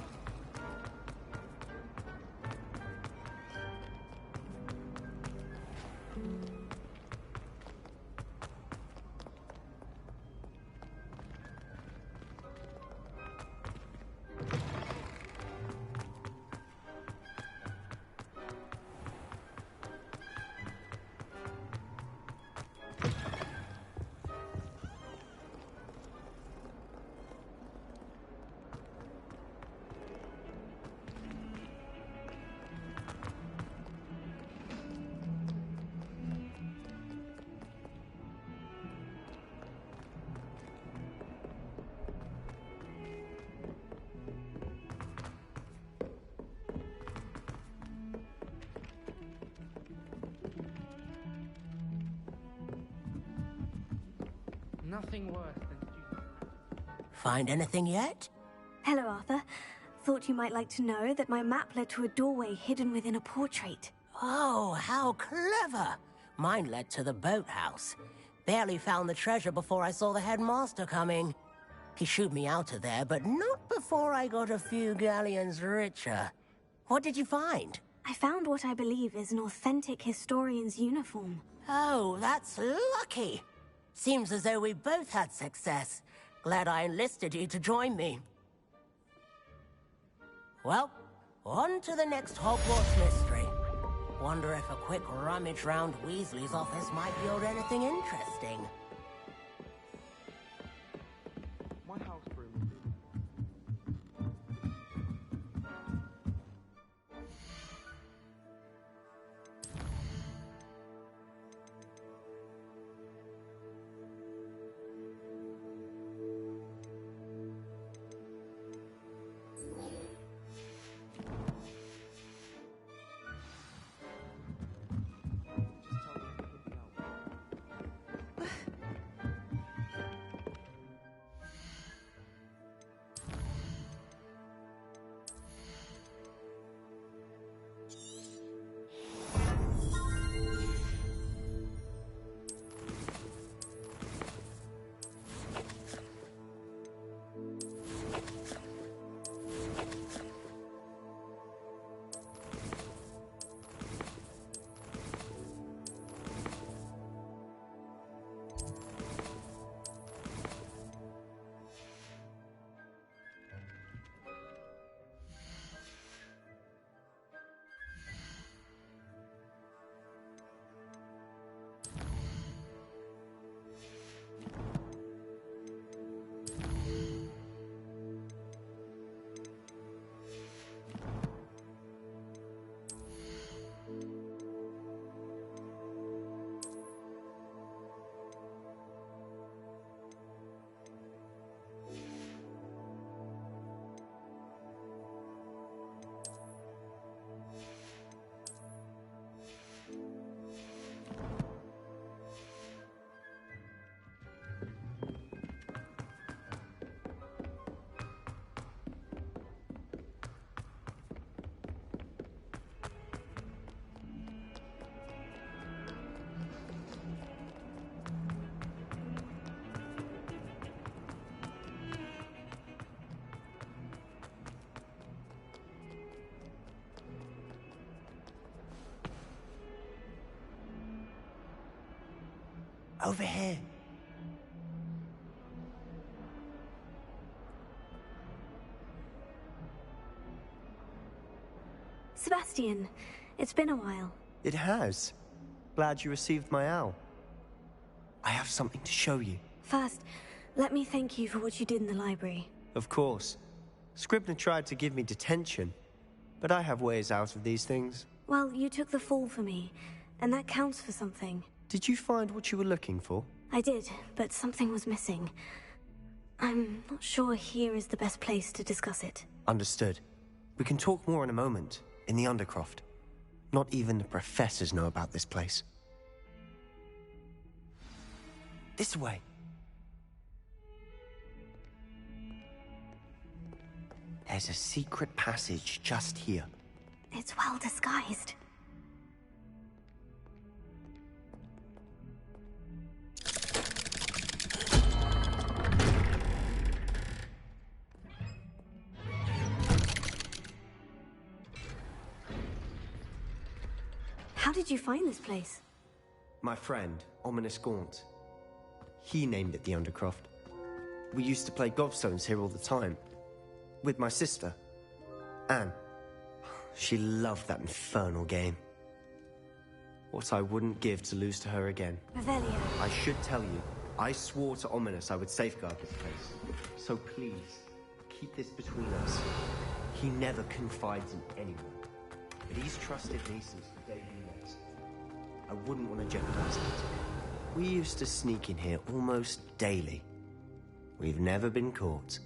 Nothing worse than students. Find anything yet? Hello, Arthur. Thought you might like to know that my map led to a doorway hidden within a portrait. Oh, how clever! Mine led to the boathouse. Barely found the treasure before I saw the headmaster coming. He shooed me out of there, but not before I got a few galleons richer. What did you find? I found what I believe is an authentic historian's uniform. Oh, that's lucky. Seems as though we both had success. Glad I enlisted you to join me. Well, on to the next Hogwarts mystery. Wonder if a quick rummage round Weasley's office might yield anything interesting. My house broom. Over here. Sebastian, It's been a while. It has. Glad you received my owl. I have something to show you. First, let me thank you for what you did in the library. Of course. Scribner tried to give me detention, but I have ways out of these things. Well, you took the fall for me, and that counts for something. Did you find what you were looking for? I did, but something was missing. I'm not sure here is the best place to discuss it. Understood. We can talk more in a moment, in the Undercroft. Not even the professors know about this place. This way. There's a secret passage just here. It's well disguised. How did you find this place? My friend, Ominous Gaunt. He named it the Undercroft. We used to play gobstones here all the time. With my sister, Anne. She loved that infernal game. What I wouldn't give to lose to her again. Revelio. I should tell you, I swore to Ominous I would safeguard this place. So please, keep this between us. He never confides in anyone. But he's trusted me since the day we met. I wouldn't want to jeopardize that. We used to sneak in here almost daily. We've never been caught.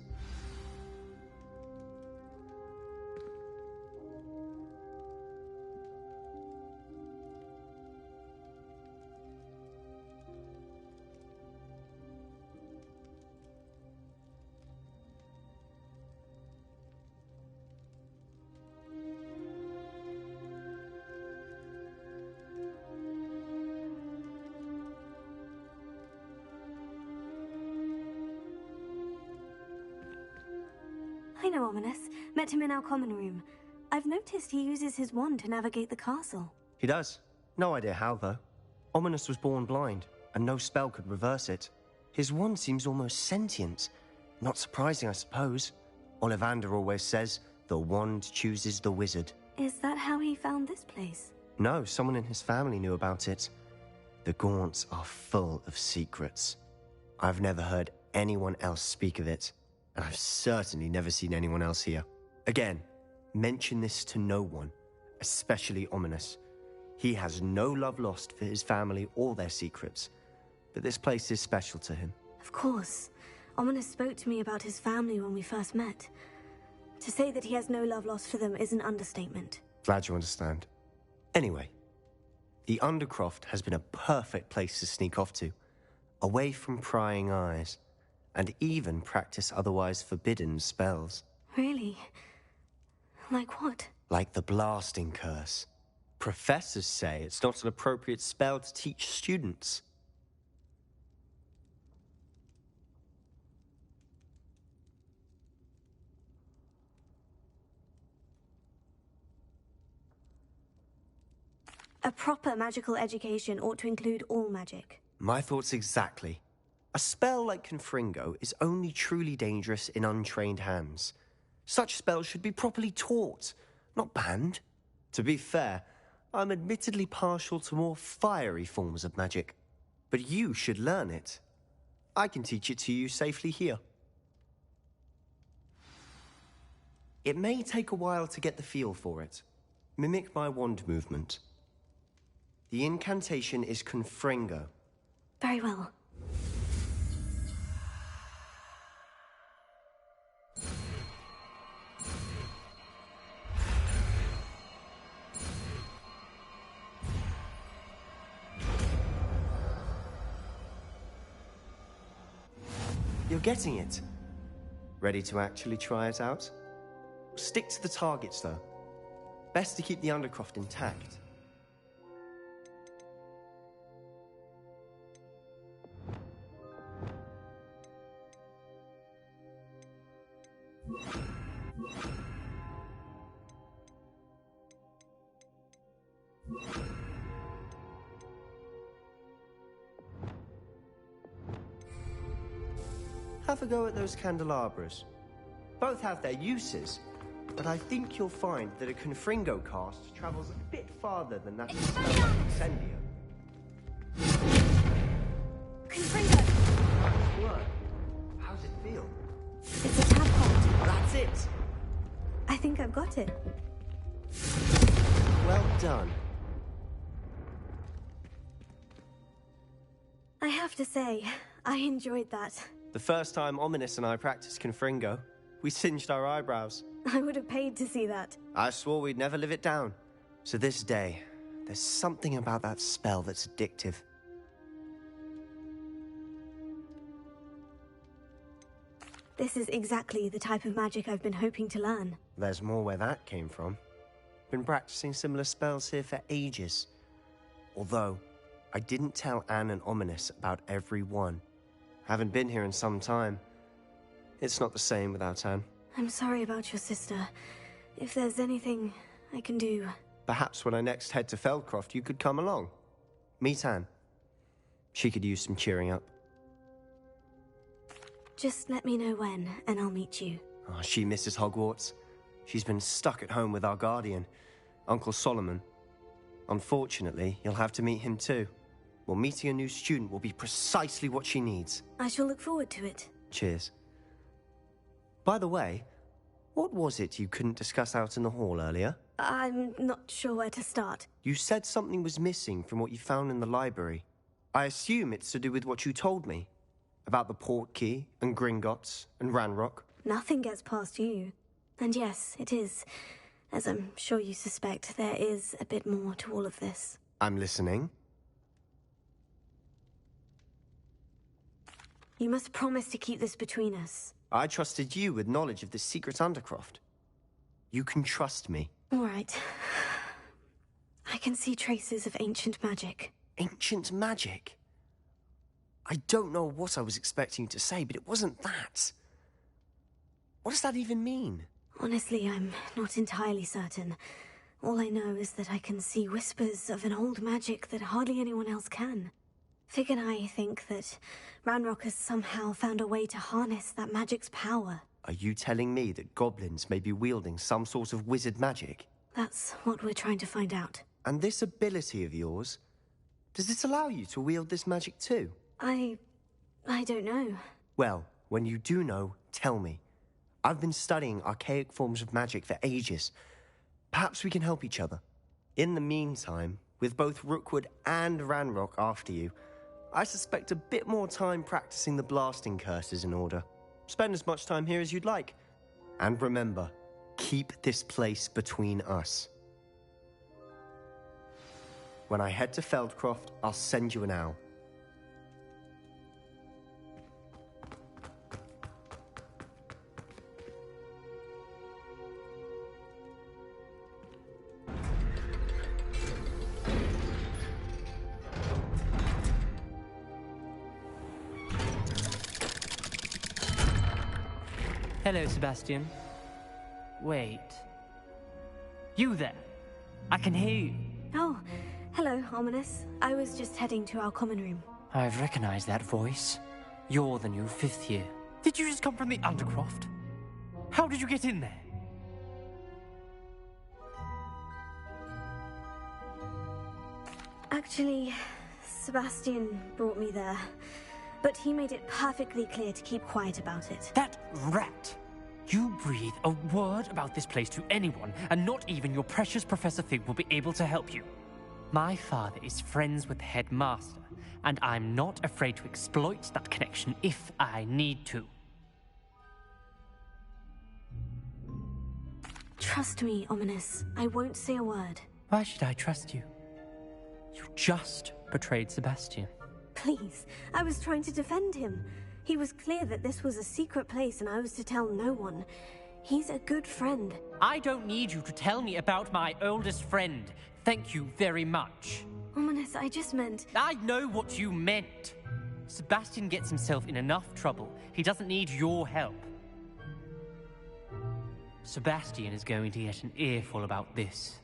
I know Ominous. Met him in our common room. I've noticed he uses his wand to navigate the castle. He does. No idea how, though. Ominous was born blind, and no spell could reverse it. His wand seems almost sentient. Not surprising, I suppose. Ollivander always says, the wand chooses the wizard. Is that how he found this place? No, someone in his family knew about it. The Gaunts are full of secrets. I've never heard anyone else speak of it, and I've certainly never seen anyone else here. Again, mention this to no one, especially Ominous. He has no love lost for his family or their secrets, but this place is special to him. Of course. Ominous spoke to me about his family when we first met. To say that he has no love lost for them is an understatement. Glad you understand. Anyway, the Undercroft has been a perfect place to sneak off to, away from prying eyes, and even practice otherwise forbidden spells. Really? Like what? Like the blasting curse. Professors say it's not an appropriate spell to teach students. A proper magical education ought to include all magic. My thoughts exactly. A spell like Confringo is only truly dangerous in untrained hands. Such spells should be properly taught, not banned. To be fair, I'm admittedly partial to more fiery forms of magic. But you should learn it. I can teach it to you safely here. It may take a while to get the feel for it. Mimic my wand movement. The incantation is Confringo. Very well. You're getting it. Ready to actually try it out? Stick to the targets, though. Best to keep the Undercroft intact. Have a go at those candelabras. Both have their uses, but I think you'll find that a Confringo cast travels a bit farther than that of Incendio. Confringo! Nice work. How's it feel? It's a tadpole. That's it. I think I've got it. Well done. I have to say, I enjoyed that. The first time Ominous and I practiced Confringo, we singed our eyebrows. I would have paid to see that. I swore we'd never live it down. So this day, there's something about that spell that's addictive. This is exactly the type of magic I've been hoping to learn. There's more where that came from. Been practicing similar spells here for ages. Although, I didn't tell Anne and Ominous about every one. Haven't been here in some time. It's not the same without Anne. I'm sorry about your sister. If there's anything I can do... Perhaps when I next head to Feldcroft, you could come along. Meet Anne. She could use some cheering up. Just let me know when, and I'll meet you. Oh, she misses Hogwarts. She's been stuck at home with our guardian, Uncle Solomon. Unfortunately, you'll have to meet him too. Well, meeting a new student will be precisely what she needs. I shall look forward to it. Cheers. By the way, what was it you couldn't discuss out in the hall earlier? I'm not sure where to start. You said something was missing from what you found in the library. I assume it's to do with what you told me. About the port key, and Gringotts, and Ranrock. Nothing gets past you. And yes, it is. As I'm sure you suspect, there is a bit more to all of this. I'm listening. You must promise to keep this between us. I trusted you with knowledge of this secret undercroft. You can trust me. All right. I can see traces of ancient magic. Ancient magic? I don't know what I was expecting you to say, but it wasn't that. What does that even mean? Honestly, I'm not entirely certain. All I know is that I can see whispers of an old magic that hardly anyone else can. Fig and I think that Ranrock has somehow found a way to harness that magic's power. Are you telling me that goblins may be wielding some sort of wizard magic? That's what we're trying to find out. And this ability of yours, does it allow you to wield this magic too? I don't know. Well, when you do know, tell me. I've been studying archaic forms of magic for ages. Perhaps we can help each other. In the meantime, with both Rookwood and Ranrock after you, I suspect a bit more time practicing the blasting curses in order. Spend as much time here as you'd like. And remember, keep this place between us. When I head to Feldcroft, I'll send you an owl. Hello, Sebastian. Wait. You there? I can hear you. Oh, hello, Ominous. I was just heading to our common room. I've recognized that voice. You're the new 5th year. Did you just come from the Undercroft? How did you get in there? Actually, Sebastian brought me there. But he made it perfectly clear to keep quiet about it. That rat! You breathe a word about this place to anyone, and not even your precious Professor Fig will be able to help you. My father is friends with the headmaster, and I'm not afraid to exploit that connection if I need to. Trust me, Ominous. I won't say a word. Why should I trust you? You just betrayed Sebastian. Please, I was trying to defend him. He was clear that this was a secret place and I was to tell no one. He's a good friend. I don't need you to tell me about my oldest friend. Thank you very much. Ominous, I just meant... I know what you meant. Sebastian gets himself in enough trouble. He doesn't need your help. Sebastian is going to get an earful about this.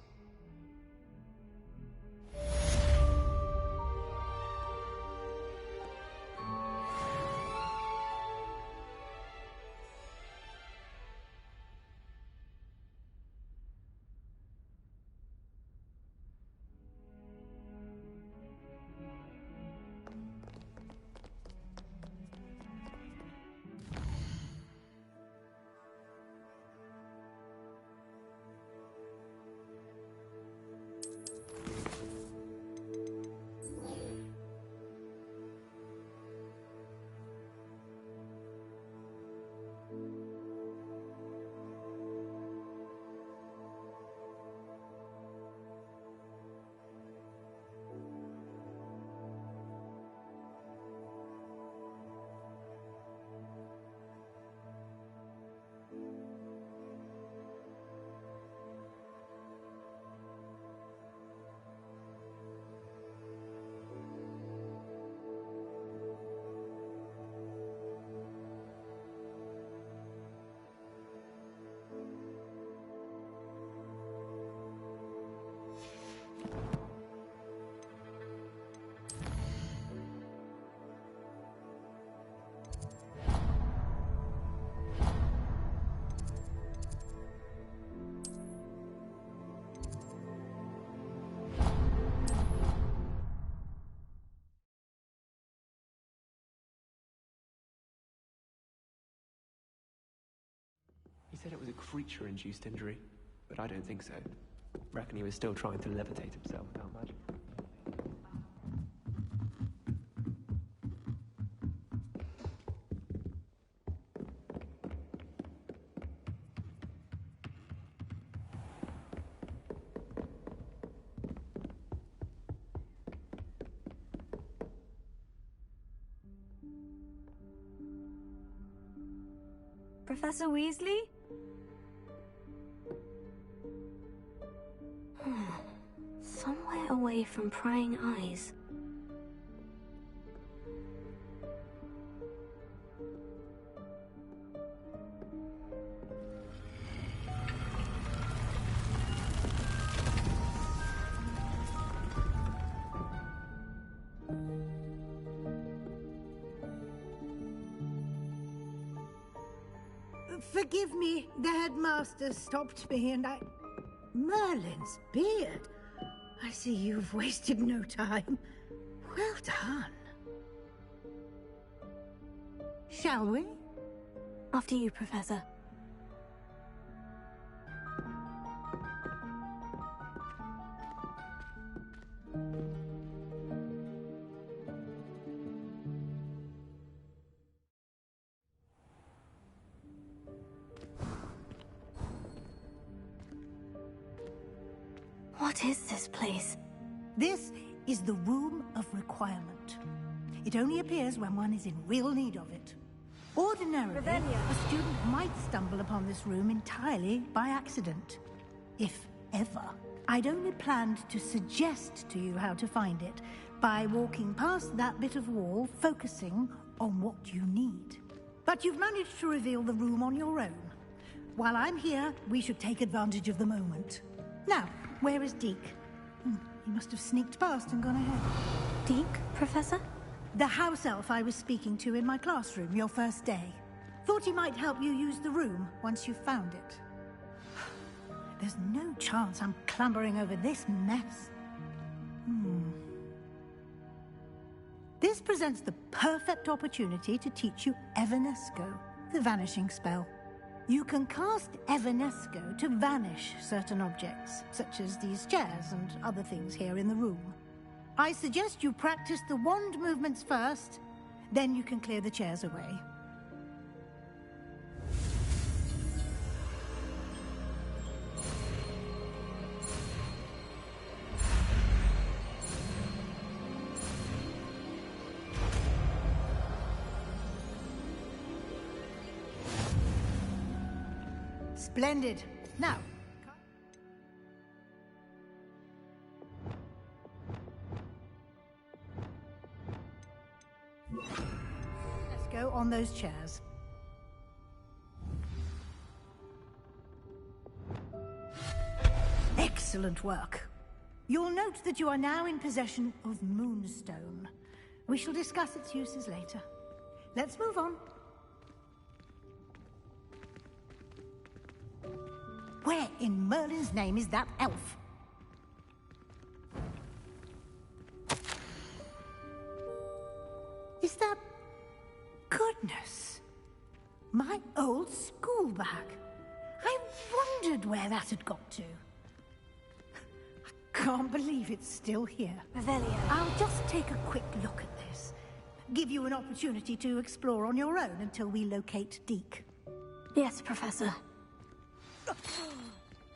said it was a creature-induced injury, but I don't think so. Reckon he was still trying to levitate himself without magic. Professor Weasley? Somewhere away from prying eyes. Forgive me, the headmaster stopped me and I... Merlin's beard. I see you've wasted no time. Well done. Shall we? After you, Professor. What is this place? This is the Room of Requirement. It only appears when one is in real need of it. Ordinarily, a student might stumble upon this room entirely by accident. If ever. I'd only planned to suggest to you how to find it by walking past that bit of wall, focusing on what you need. But you've managed to reveal the room on your own. While I'm here, we should take advantage of the moment. Now, where is Deke? He must have sneaked past and gone ahead. Deke, Professor? The house elf I was speaking to in my classroom your first day. Thought he might help you use the room once you found it. There's no chance I'm clambering over this mess. This presents the perfect opportunity to teach you Evanesco, the vanishing spell. You can cast Evanesco to vanish certain objects, such as these chairs and other things here in the room. I suggest you practice the wand movements first, then you can clear the chairs away. Splendid. Now, let's go on those chairs. Excellent work. You'll note that you are now in possession of Moonstone. We shall discuss its uses later. Let's move on. Where in Merlin's name is that elf? Is that... Goodness! My old school bag. I wondered where that had got to. I can't believe it's still here. Revelio. I'll just take a quick look at this. Give you an opportunity to explore on your own until we locate Deke. Yes, Professor.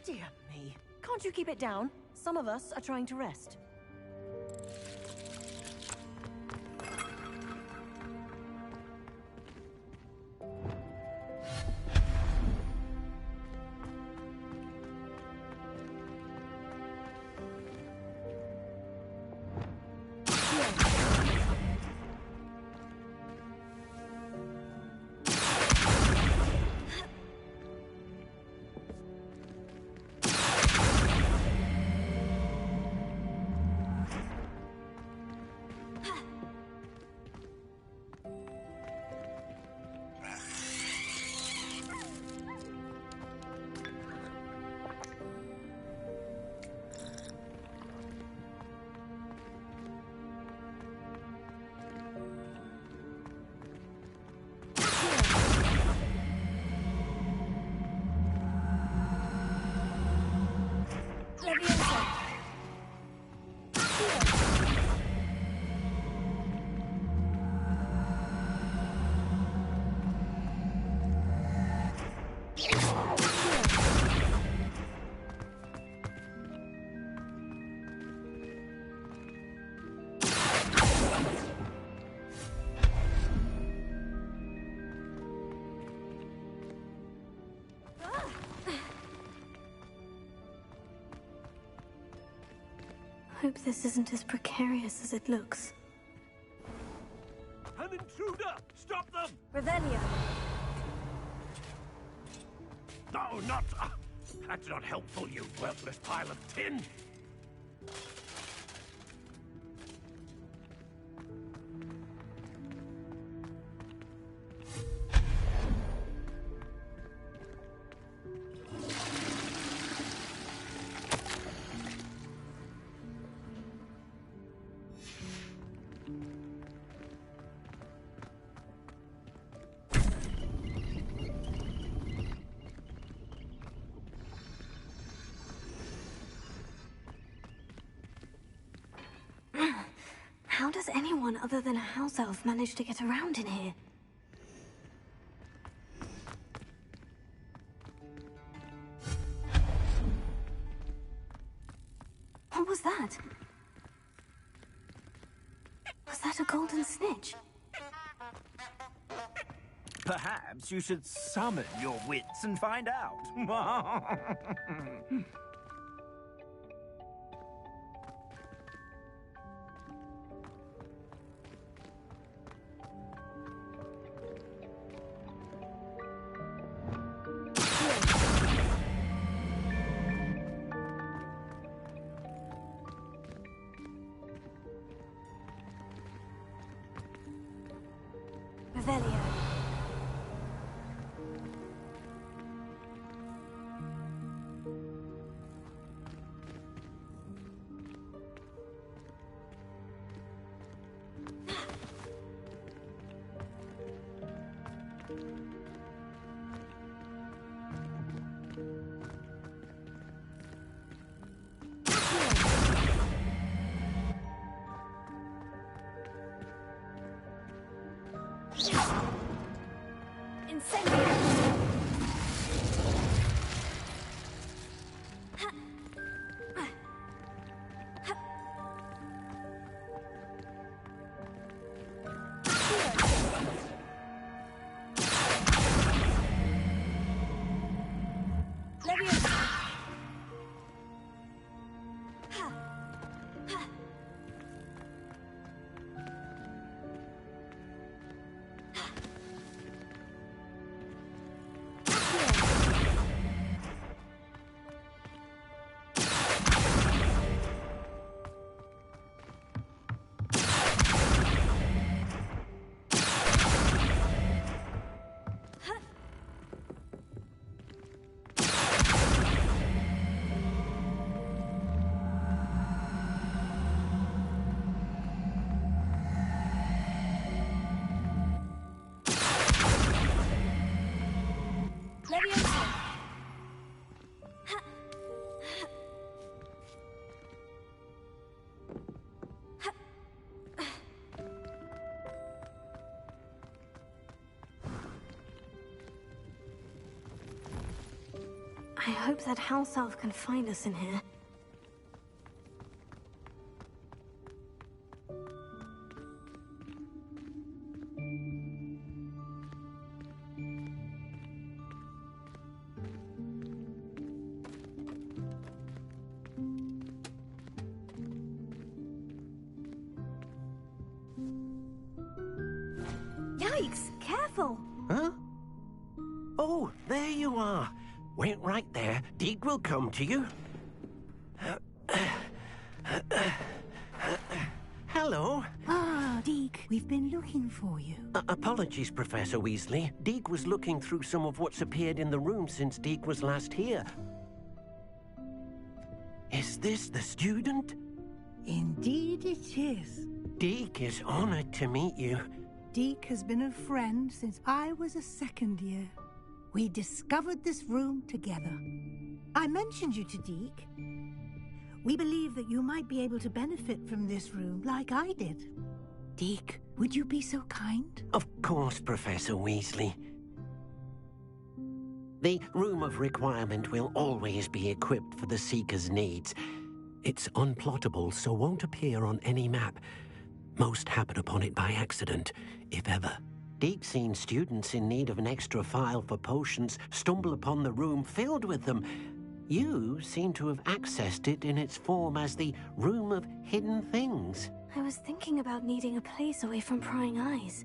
Dear me. Can't you keep it down? Some of us are trying to rest. Leviosa. Hope this isn't as precarious as it looks. An intruder! Stop them! Revelio. No, not... that's not helpful, you worthless pile of tin! How does anyone other than a house elf manage to get around in here? What was that? Was that a golden snitch? Perhaps you should summon your wits and find out. Revelio. I hope that house elf can find us in here. Yikes! Careful! Huh? Oh, there you are. Wait right there. Deek will come to you. Hello. Ah, Deek, we've been looking for you. Apologies, Professor Weasley. Deek was looking through some of what's appeared in the room since Deek was last here. Is this the student? Indeed it is. Deek is honored to meet you. Deek has been a friend since I was a second year. We discovered this room together. I mentioned you to Deek. We believe that you might be able to benefit from this room like I did. Deke, would you be so kind? Of course, Professor Weasley. The Room of Requirement will always be equipped for the Seeker's needs. It's unplottable, so won't appear on any map. Most happen upon it by accident, if ever. Deep-seen students in need of an extra file for potions stumble upon the room filled with them. You seem to have accessed it in its form as the Room of Hidden Things. I was thinking about needing a place away from prying eyes.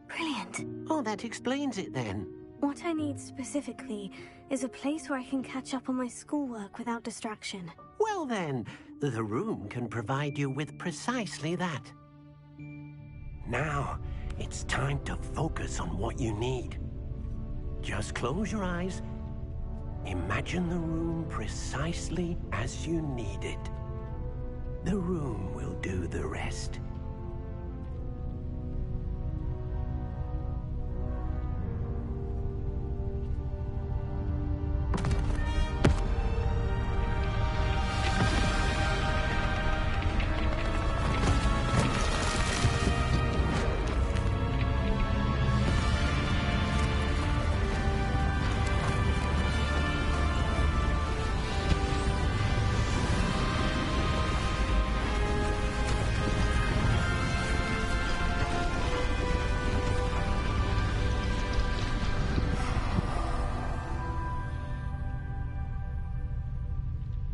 Brilliant. Oh, that explains it then. What I need specifically is a place where I can catch up on my schoolwork without distraction. Well then, the room can provide you with precisely that. Now, it's time to focus on what you need. Just close your eyes. Imagine the room precisely as you need it. The room will do the rest.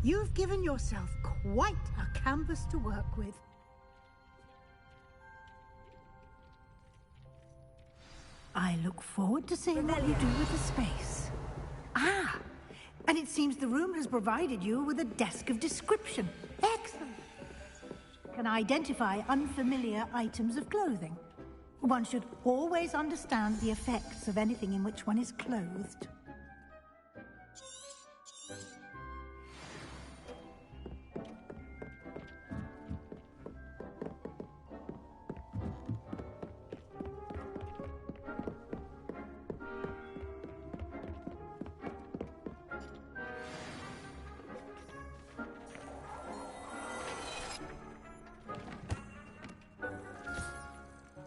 You've given yourself quite a canvas to work with. I look forward to seeing what you do with the space. Ah, and it seems the room has provided you with a desk of description. Excellent. Can identify unfamiliar items of clothing. One should always understand the effects of anything in which one is clothed.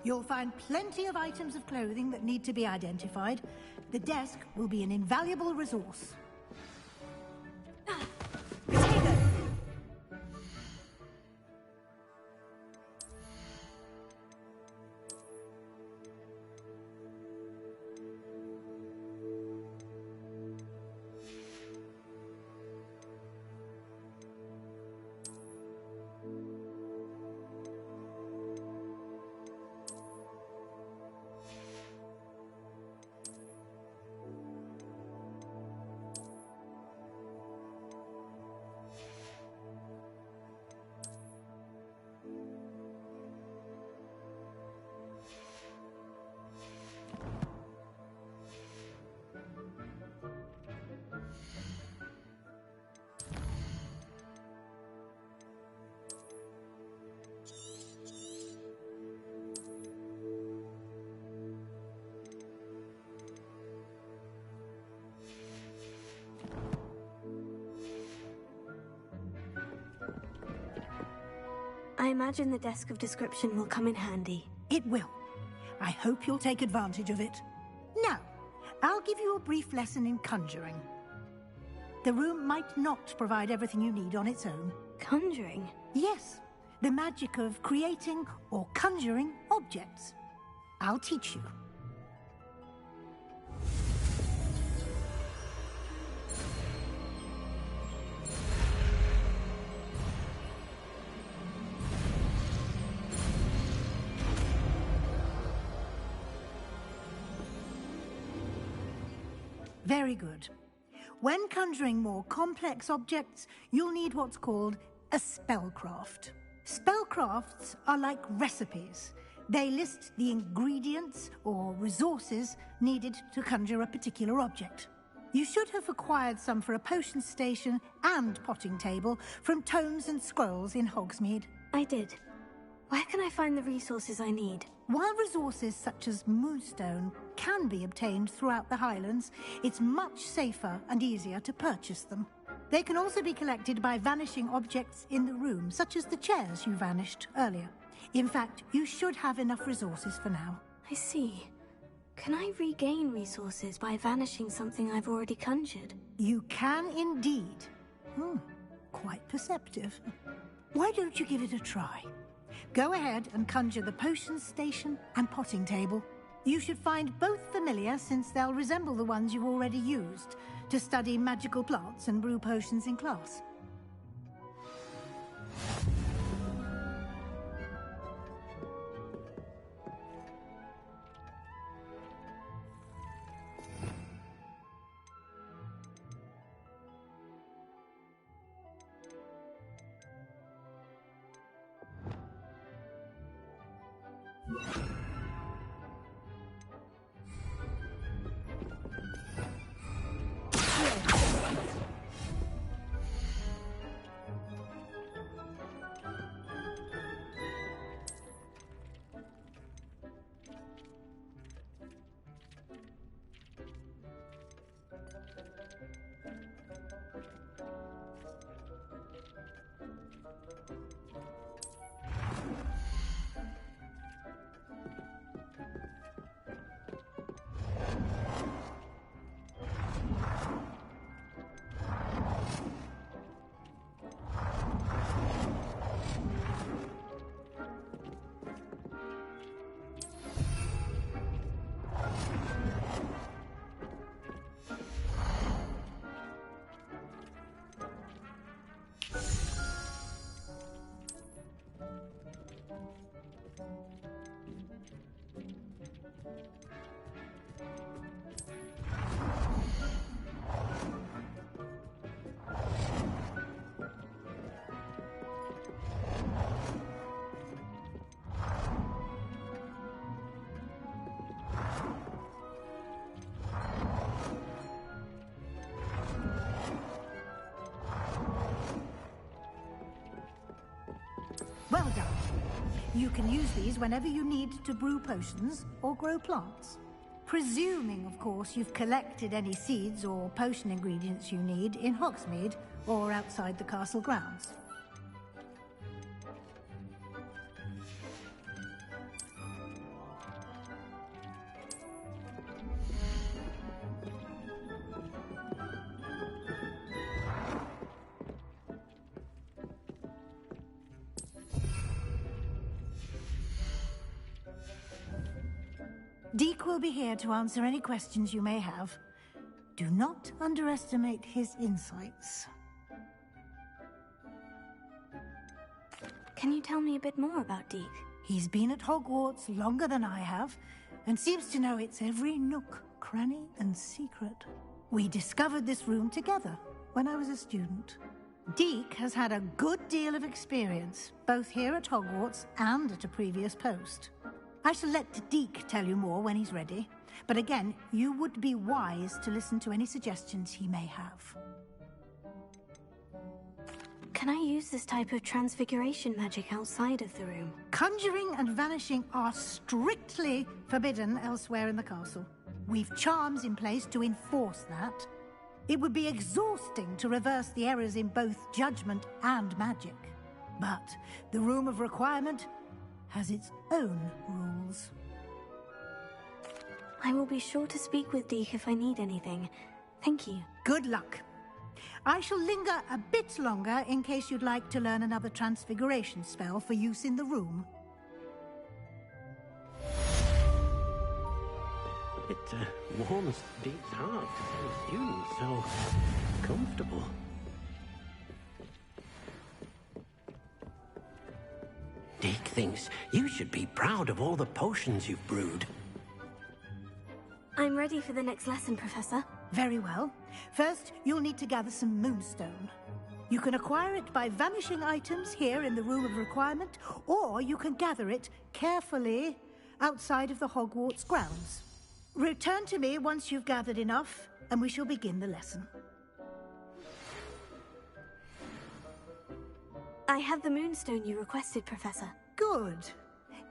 You'll find plenty of items of clothing that need to be identified. The desk will be an invaluable resource. I imagine the desk of description will come in handy. It will. I hope you'll take advantage of it. Now, I'll give you a brief lesson in conjuring. The room might not provide everything you need on its own. Conjuring? Yes, the magic of creating or conjuring objects. I'll teach you. Very good. When conjuring more complex objects, you'll need what's called a spellcraft. Spellcrafts are like recipes. They list the ingredients or resources needed to conjure a particular object. You should have acquired some for a potion station and potting table from tomes and scrolls in Hogsmeade. I did. Where can I find the resources I need? While resources such as moonstone can be obtained throughout the Highlands, it's much safer and easier to purchase them. They can also be collected by vanishing objects in the room, such as the chairs you vanished earlier. In fact, you should have enough resources for now. I see. Can I regain resources by vanishing something I've already conjured? You can indeed. Quite perceptive. Why don't you give it a try? Go ahead and conjure the potions station and potting table. You should find both familiar, since they'll resemble the ones you've already used to study magical plants and brew potions in class. Well done. You can use these whenever you need to brew potions or grow plants. Presuming, of course, you've collected any seeds or potion ingredients you need in Hogsmeade or outside the castle grounds. Deke will be here to answer any questions you may have. Do not underestimate his insights. Can you tell me a bit more about Deke? He's been at Hogwarts longer than I have, and seems to know its every nook, cranny, and secret. We discovered this room together when I was a student. Deke has had a good deal of experience, both here at Hogwarts and at a previous post. I shall let Deke tell you more when he's ready, but again, you would be wise to listen to any suggestions he may have. Can I use this type of transfiguration magic outside of the room? Conjuring and vanishing are strictly forbidden elsewhere in the castle. We've charms in place to enforce that. It would be exhausting to reverse the errors in both judgment and magic. But the Room of Requirement has its own rules. I will be sure to speak with Deke if I need anything. Thank you. Good luck. I shall linger a bit longer in case you'd like to learn another transfiguration spell for use in the room. It warms Deke's heart to see students so comfortable. Deke thinks you should be proud of all the potions you've brewed. I'm ready for the next lesson, Professor. Very well. First, you'll need to gather some moonstone. You can acquire it by vanishing items here in the Room of Requirement, or you can gather it carefully outside of the Hogwarts grounds. Return to me once you've gathered enough, and we shall begin the lesson. I have the moonstone you requested, Professor. Good.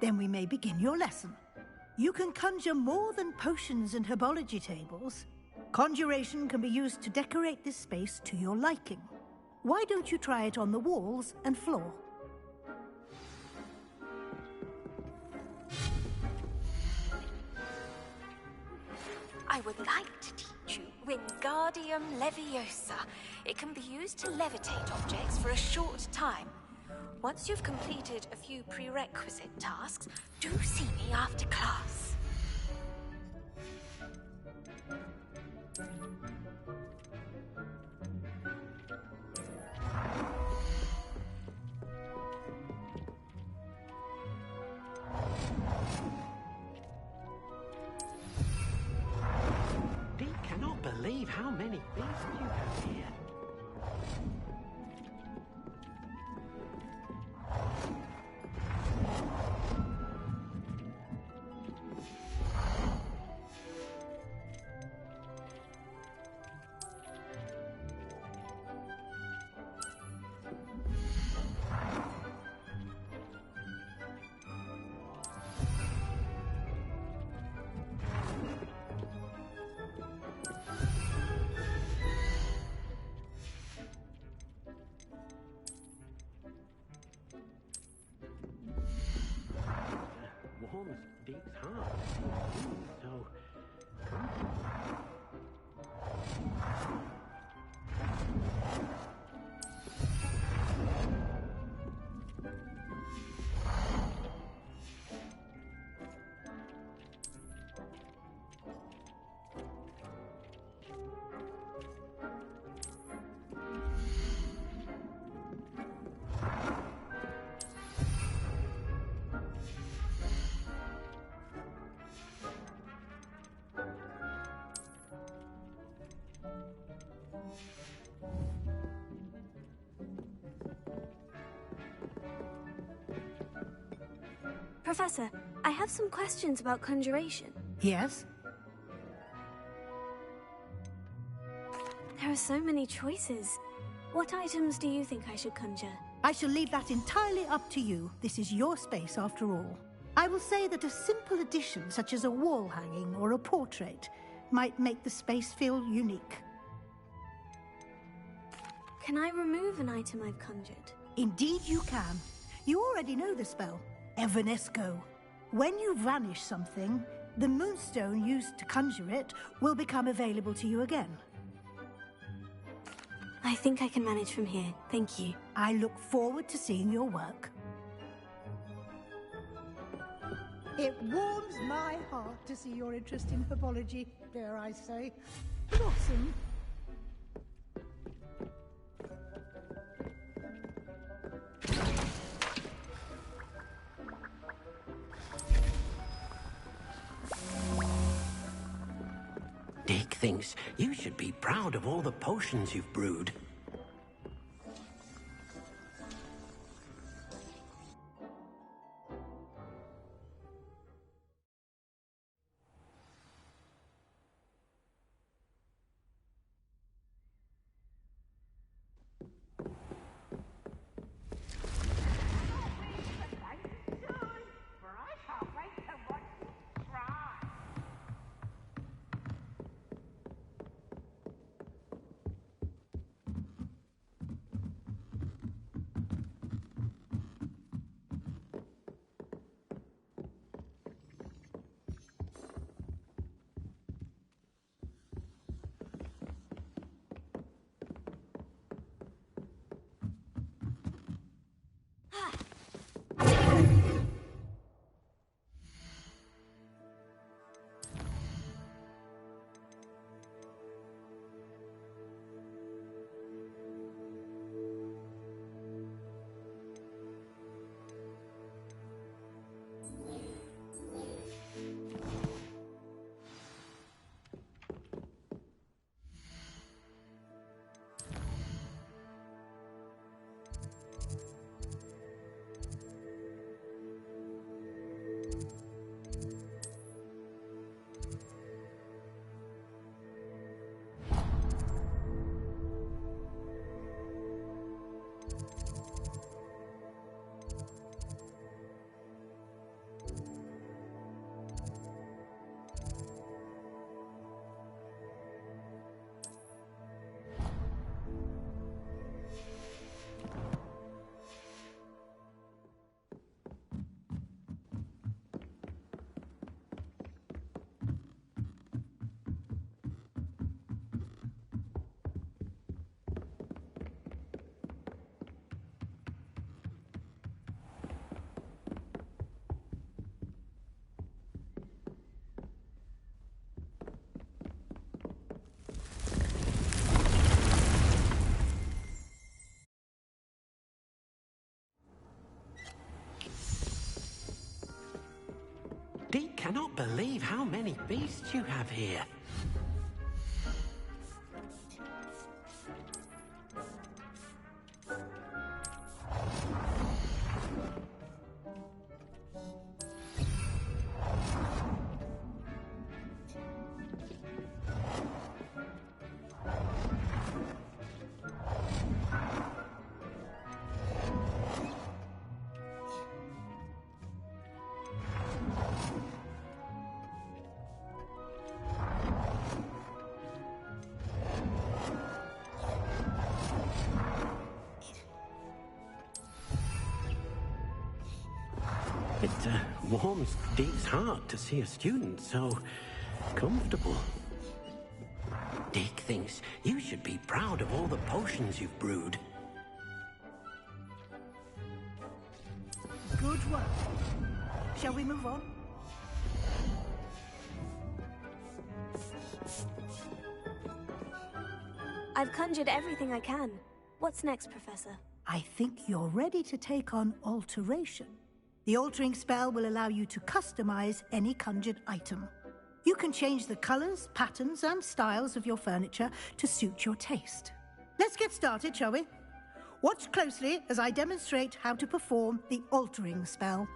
Then we may begin your lesson. You can conjure more than potions and herbology tables. Conjuration can be used to decorate this space to your liking. Why don't you try it on the walls and floor? I would like to teach you Wingardium Leviosa. It can be used to levitate objects for a short time. Once you've completed a few prerequisite tasks, do see me after class. Dee cannot believe how many beasts you have here. Warms Dee's heart. So Professor, I have some questions about conjuration. Yes? There are so many choices. What items do you think I should conjure? I shall leave that entirely up to you. This is your space after all. I will say that a simple addition, such as a wall hanging or a portrait, might make the space feel unique. Can I remove an item I've conjured? Indeed you can. You already know the spell, Evanesco. When you vanish something, the moonstone used to conjure it will become available to you again. I think I can manage from here. Thank you. I look forward to seeing your work. It warms my heart to see your interest in herbology, dare I say. Blossom. Dick thinks you should be proud of all the potions you've brewed. cannot believe how many beasts you have here. It warms Deke's heart to see a student so comfortable. Deke thinks you should be proud of all the potions you've brewed. Good work. Shall we move on? I've conjured everything I can. What's next, Professor? I think you're ready to take on alteration. The altering spell will allow you to customize any conjured item. You can change the colors, patterns, and styles of your furniture to suit your taste. Let's get started, shall we? Watch closely as I demonstrate how to perform the altering spell.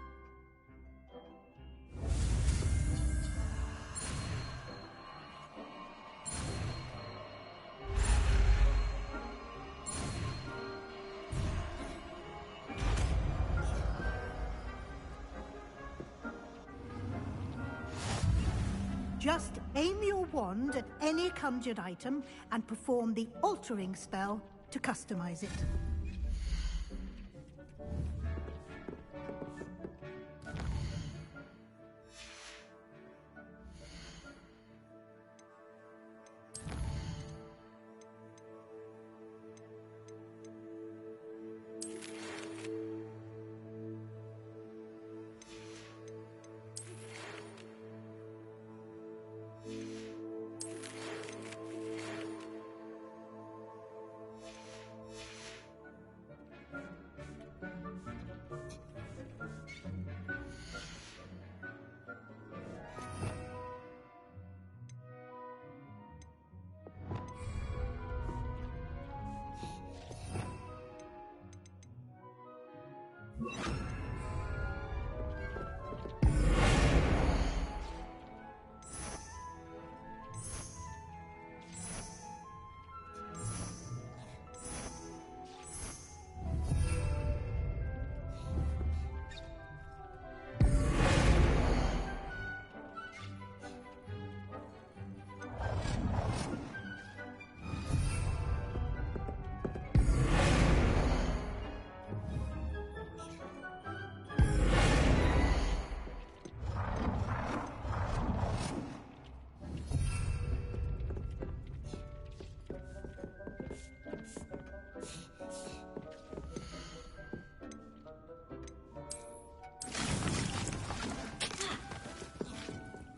Just aim your wand at any conjured item and perform the altering spell to customize it.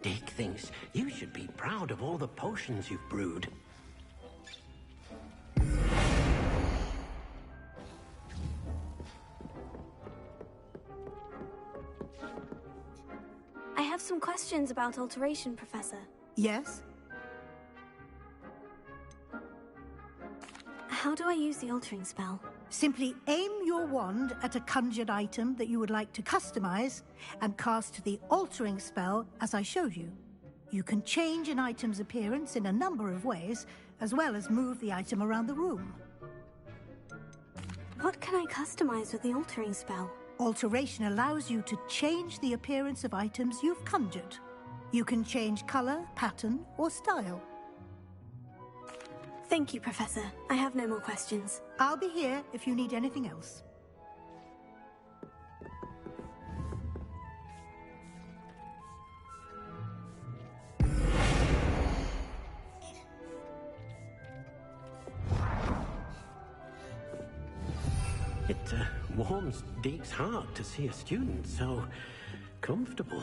Deke thinks you should be proud of all the potions you've brewed. I have some questions about alteration, Professor. Yes? How do I use the altering spell? Simply aim your wand at a conjured item that you would like to customize and cast the altering spell as I showed you. You can change an item's appearance in a number of ways, as well as move the item around the room. What can I customize with the altering spell? Alteration allows you to change the appearance of items you've conjured. You can change color, pattern, or style. Thank you, Professor. I have no more questions. I'll be here if you need anything else. It warms Deke's heart to see a student so comfortable.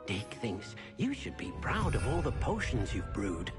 Dick thinks you should be proud of all the potions you've brewed.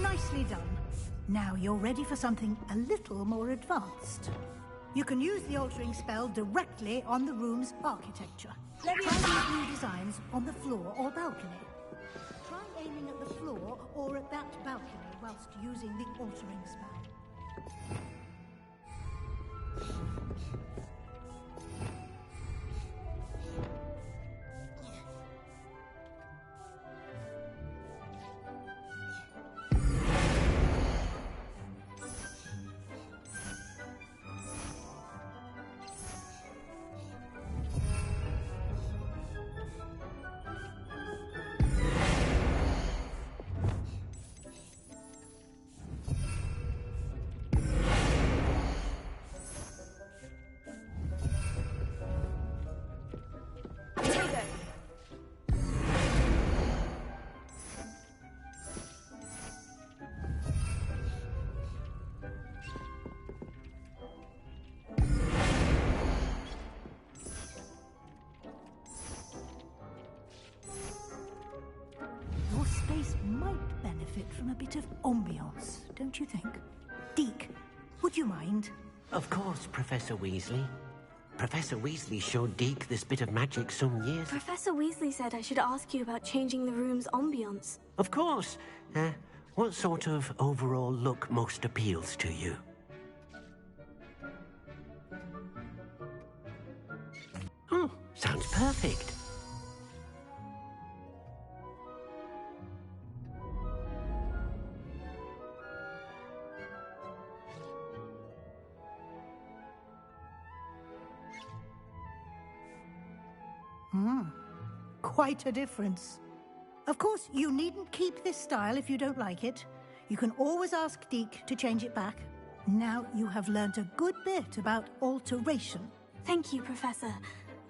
Nicely done. Now you're ready for something a little more advanced. You can use the altering spell directly on the room's architecture. Try these new designs on the floor or balcony. Try aiming at the floor or at that balcony whilst using the altering spell. Your space might benefit from a bit of ambiance, don't you think? Deke, would you mind? Of course, Professor Weasley. Professor Weasley showed Deke this bit of magic some years... Professor Weasley said I should ask you about changing the room's ambience. Of course. What sort of overall look most appeals to you? Oh, sounds perfect. Quite a difference. Of course, you needn't keep this style if you don't like it. You can always ask Deke to change it back. Now you have learnt a good bit about alteration. Thank you, Professor.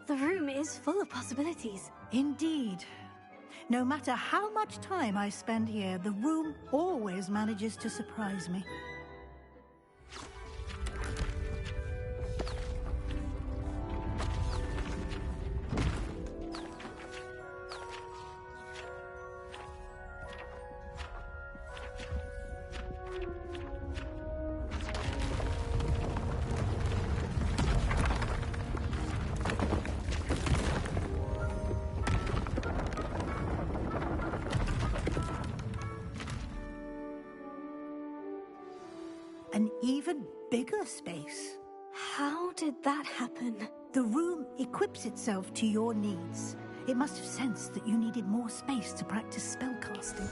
The room is full of possibilities. Indeed. No matter how much time I spend here, the room always manages to surprise me. An even bigger space. How did that happen? The room equips itself to your needs. It must have sensed that you needed more space to practice spellcasting.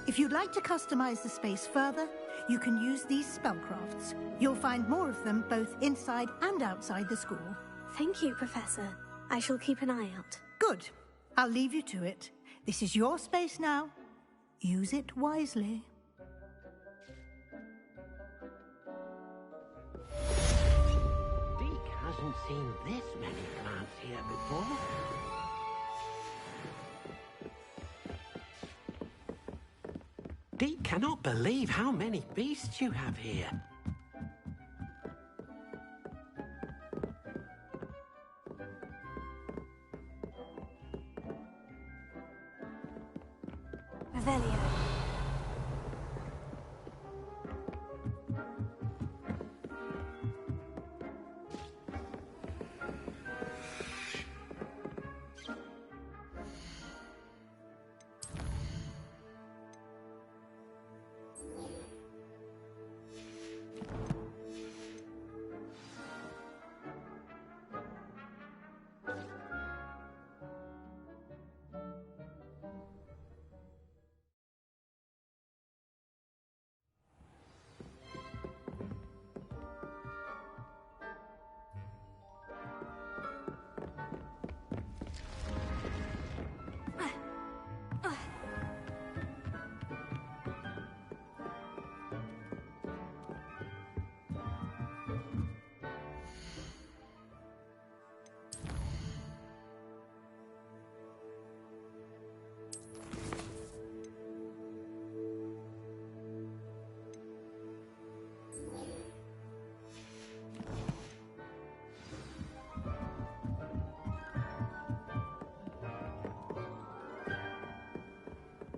If you'd like to customize the space further, you can use these spellcrafts. You'll find more of them both inside and outside the school. Thank you, Professor. I shall keep an eye out. Good. I'll leave you to it. This is your space now. Use it wisely. Deke hasn't seen this many plants here before. Dee cannot believe how many beasts you have here. Revelio.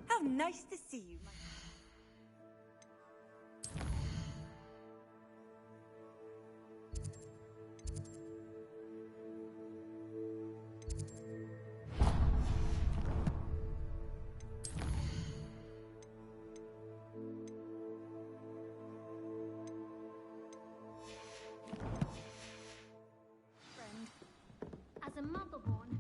How nice to see you. Friend. As a motherborn,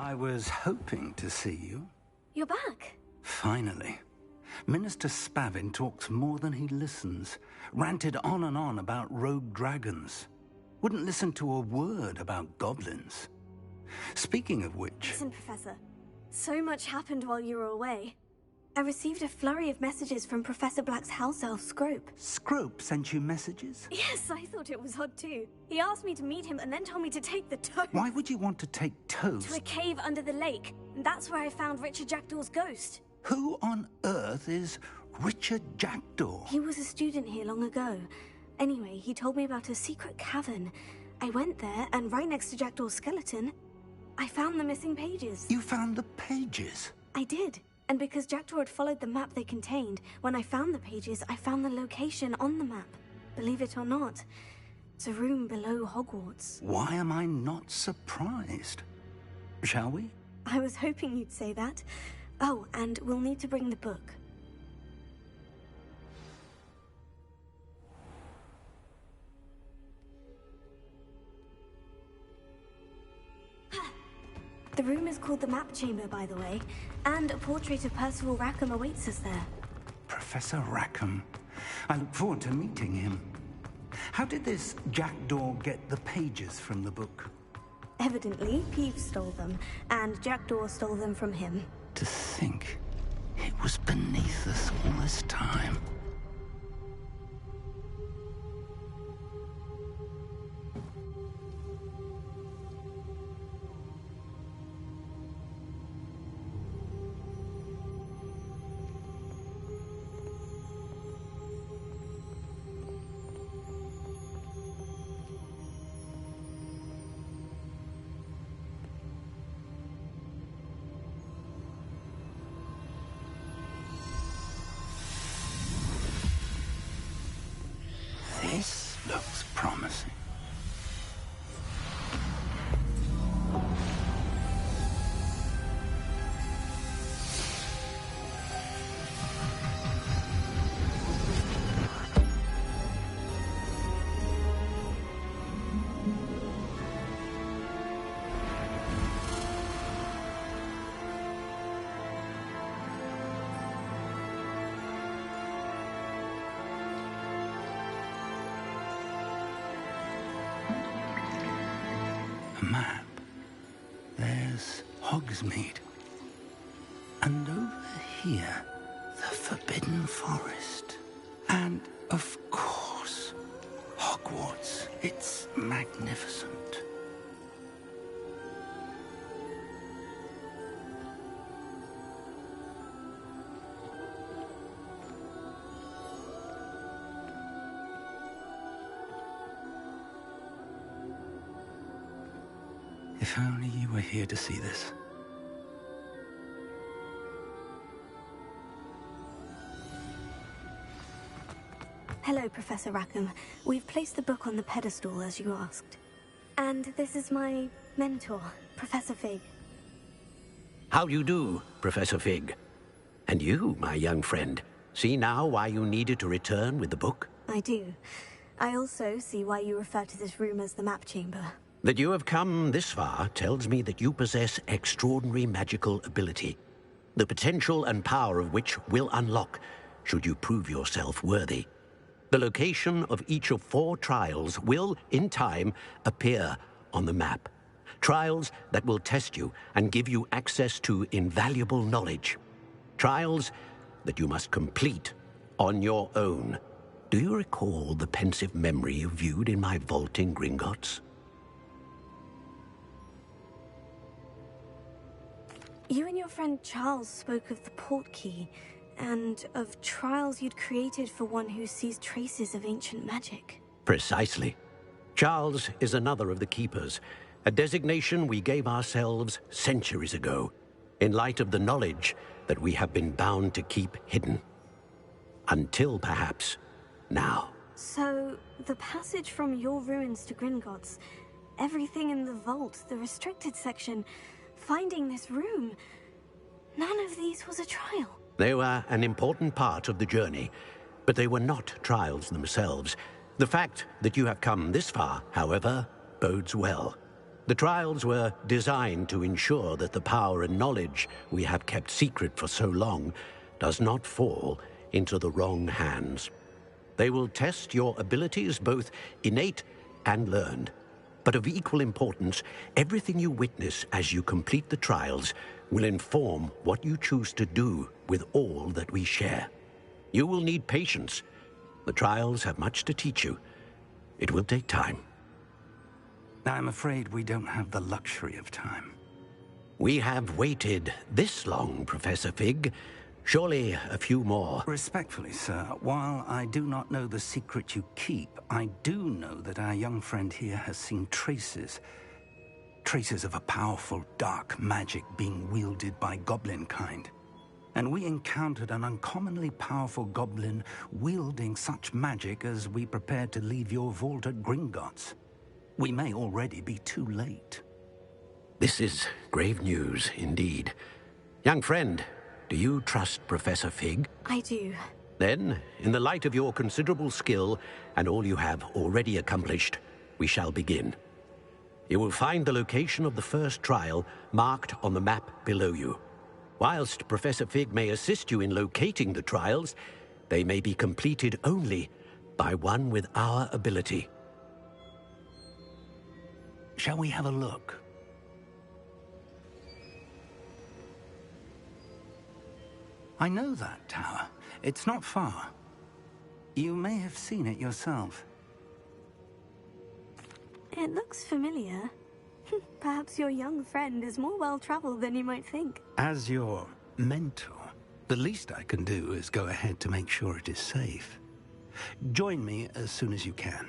I was hoping to see you. You're back. Finally. Minister Spavin talks more than he listens. Ranted on and on about rogue dragons. Wouldn't listen to a word about goblins. Speaking of which... Listen, Professor. So much happened while you were away. I received a flurry of messages from Professor Black's house elf, Scrope. Scrope sent you messages? Yes, I thought it was odd too. He asked me to meet him and then told me to take the toast. Why would you want to take toast? To a cave under the lake. And that's where I found Richard Jackdaw's ghost. Who on earth is Richard Jackdaw? He was a student here long ago. Anyway, he told me about a secret cavern. I went there, and right next to Jackdaw's skeleton, I found the missing pages. You found the pages? I did. And because Jackdaw had followed the map they contained, when I found the pages, I found the location on the map. Believe it or not, it's a room below Hogwarts. Why am I not surprised? Shall we? I was hoping you'd say that. Oh, and we'll need to bring the book. The room is called the Map Chamber, by the way, and a portrait of Percival Rackham awaits us there. Professor Rackham. I look forward to meeting him. How did this Jackdaw get the pages from the book? Evidently, Peeves stole them, and Jackdaw stole them from him. To think it was beneath us all this time. This looks promising. A map. There's Hogsmeade. And over here, the Forbidden Forest. And, of course, Hogwarts. It's magnificent. If only you were here to see this. Hello, Professor Rackham. We've placed the book on the pedestal, as you asked. And this is my mentor, Professor Fig. How you do, Professor Fig? And you, my young friend, see now why you needed to return with the book? I do. I also see why you refer to this room as the Map Chamber. That you have come this far tells me that you possess extraordinary magical ability, the potential and power of which will unlock should you prove yourself worthy. The location of each of 4 trials will, in time, appear on the map. Trials that will test you and give you access to invaluable knowledge. Trials that you must complete on your own. Do you recall the pensive memory you viewed in my vault in Gringotts? You and your friend Charles spoke of the portkey, and of trials you'd created for one who sees traces of ancient magic. Precisely. Charles is another of the Keepers, a designation we gave ourselves centuries ago, in light of the knowledge that we have been bound to keep hidden. Until, perhaps, now. So, the passage from your ruins to Gringotts, everything in the vault, the restricted section, finding this room, none of these was a trial. They were an important part of the journey, but they were not trials themselves. The fact that you have come this far, however, bodes well. The trials were designed to ensure that the power and knowledge we have kept secret for so long does not fall into the wrong hands. They will test your abilities, both innate and learned. But of equal importance, everything you witness as you complete the trials will inform what you choose to do with all that we share. You will need patience. The trials have much to teach you. It will take time. I'm afraid we don't have the luxury of time. We have waited this long, Professor Fig. Surely a few more. Respectfully, sir, while I do not know the secret you keep, I do know that our young friend here has seen traces of a powerful dark magic being wielded by goblin kind. And we encountered an uncommonly powerful goblin wielding such magic as we prepared to leave your vault at Gringotts. We may already be too late. This is grave news indeed. Young friend, do you trust Professor Fig? I do. Then, in the light of your considerable skill and all you have already accomplished, we shall begin. You will find the location of the first trial marked on the map below you. Whilst Professor Fig may assist you in locating the trials, they may be completed only by one with our ability. Shall we have a look? I know that tower. It's not far. You may have seen it yourself. It looks familiar. Perhaps your young friend is more well-traveled than you might think. As your mentor, the least I can do is go ahead to make sure it is safe. Join me as soon as you can.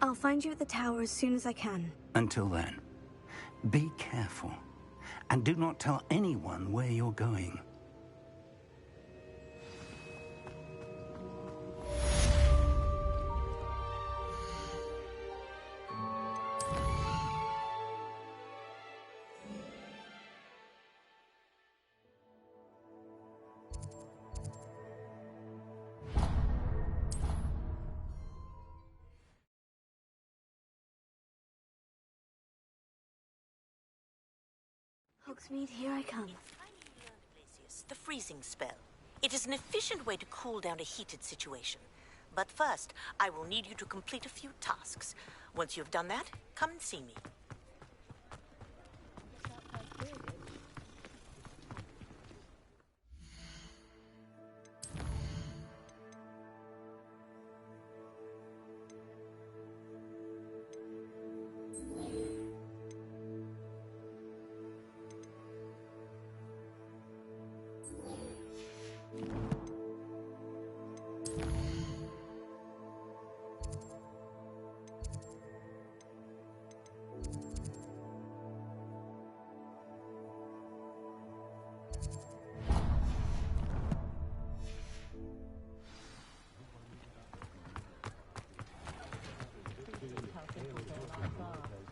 I'll find you at the tower as soon as I can. Until then, be careful. And do not tell anyone where you're going. Hogsmeade, here I come. The freezing spell. It is an efficient way to cool down a heated situation. But first, I will need you to complete a few tasks. Once you've done that, come and see me.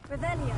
Revelio.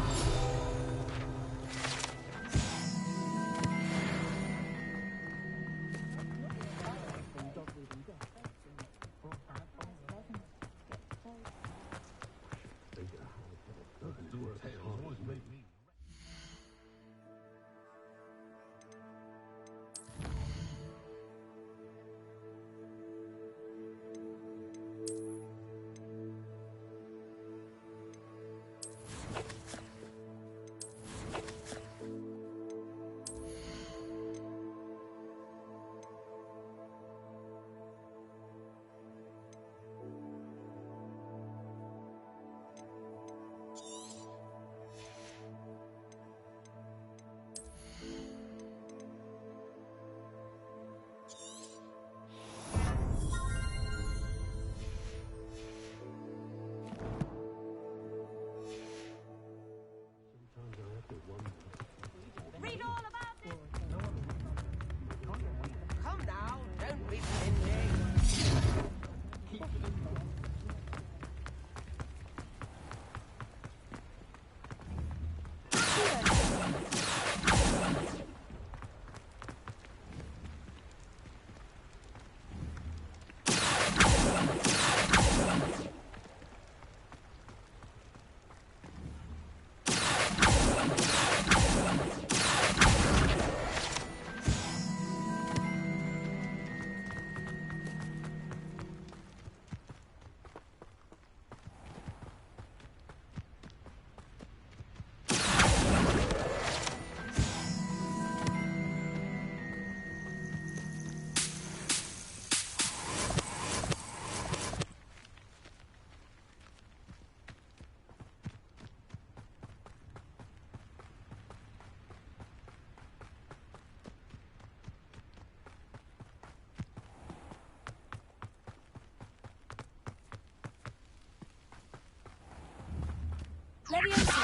Leviosa!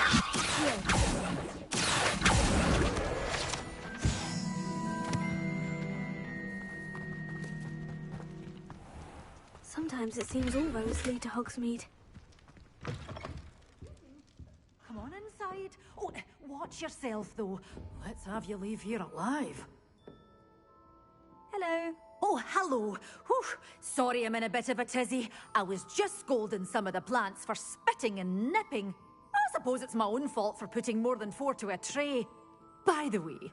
Heal. Sometimes it seems all roads lead to Hogsmeade. Come on inside. Oh, watch yourself, though. Let's have you leave here alive. Hello. Oh, hello. Whew. Sorry I'm in a bit of a tizzy. I was just scolding some of the plants for spitting and nipping. I suppose it's my own fault for putting more than 4 to a tray. By the way,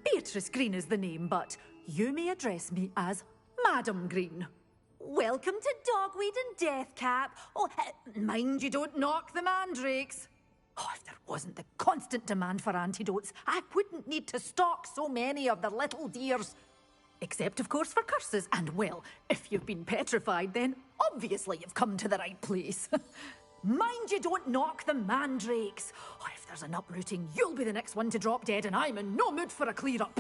Beatrice Green is the name, but you may address me as Madam Green. Welcome to Dogweed and Deathcap. Oh, mind you don't knock the mandrakes. Oh, if there wasn't the constant demand for antidotes, I wouldn't need to stock so many of the little dears. Except, of course, for curses. And, well, if you've been petrified, then obviously you've come to the right place. Mind you don't knock the mandrakes. Oh, if there's an uprooting, you'll be the next one to drop dead, and I'm in no mood for a clear-up.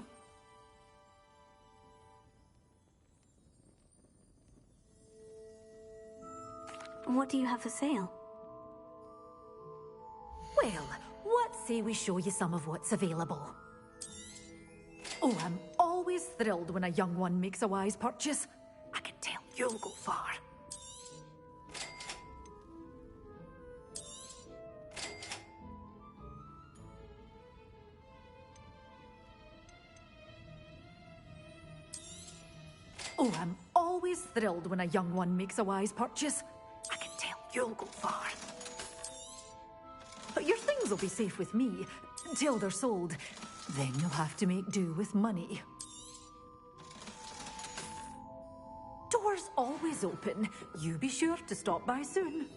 What do you have for sale? Well, what say we show you some of what's available? Oh, I'm always thrilled when a young one makes a wise purchase. I can tell you'll go far. Oh, I'm always thrilled when a young one makes a wise purchase. I can tell you'll go far. But your things will be safe with me, till they're sold. Then you'll have to make do with money. Doors always open. You be sure to stop by soon.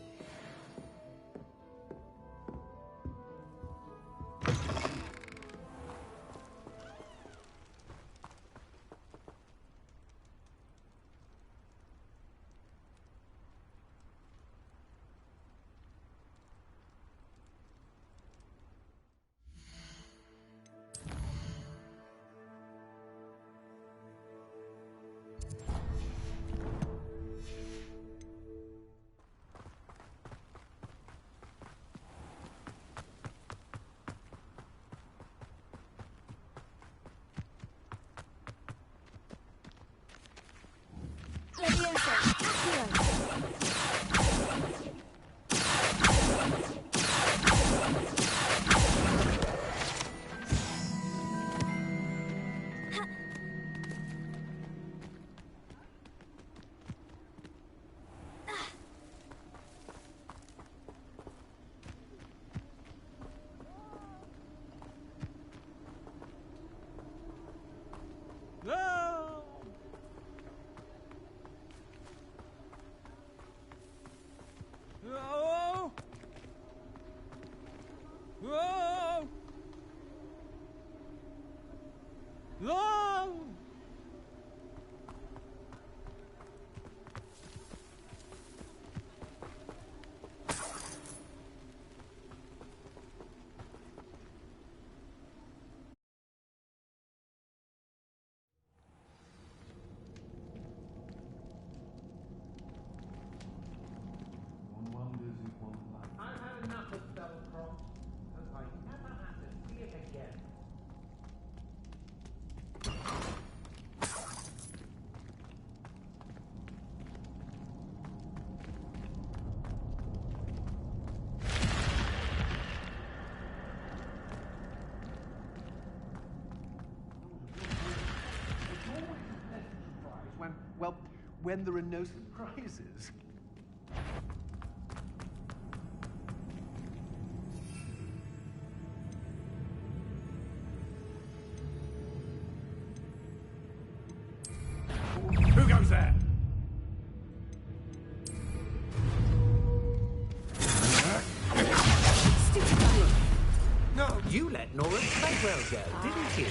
When there are no surprises. Who goes there? No, you let Nora Treadwell go, didn't you?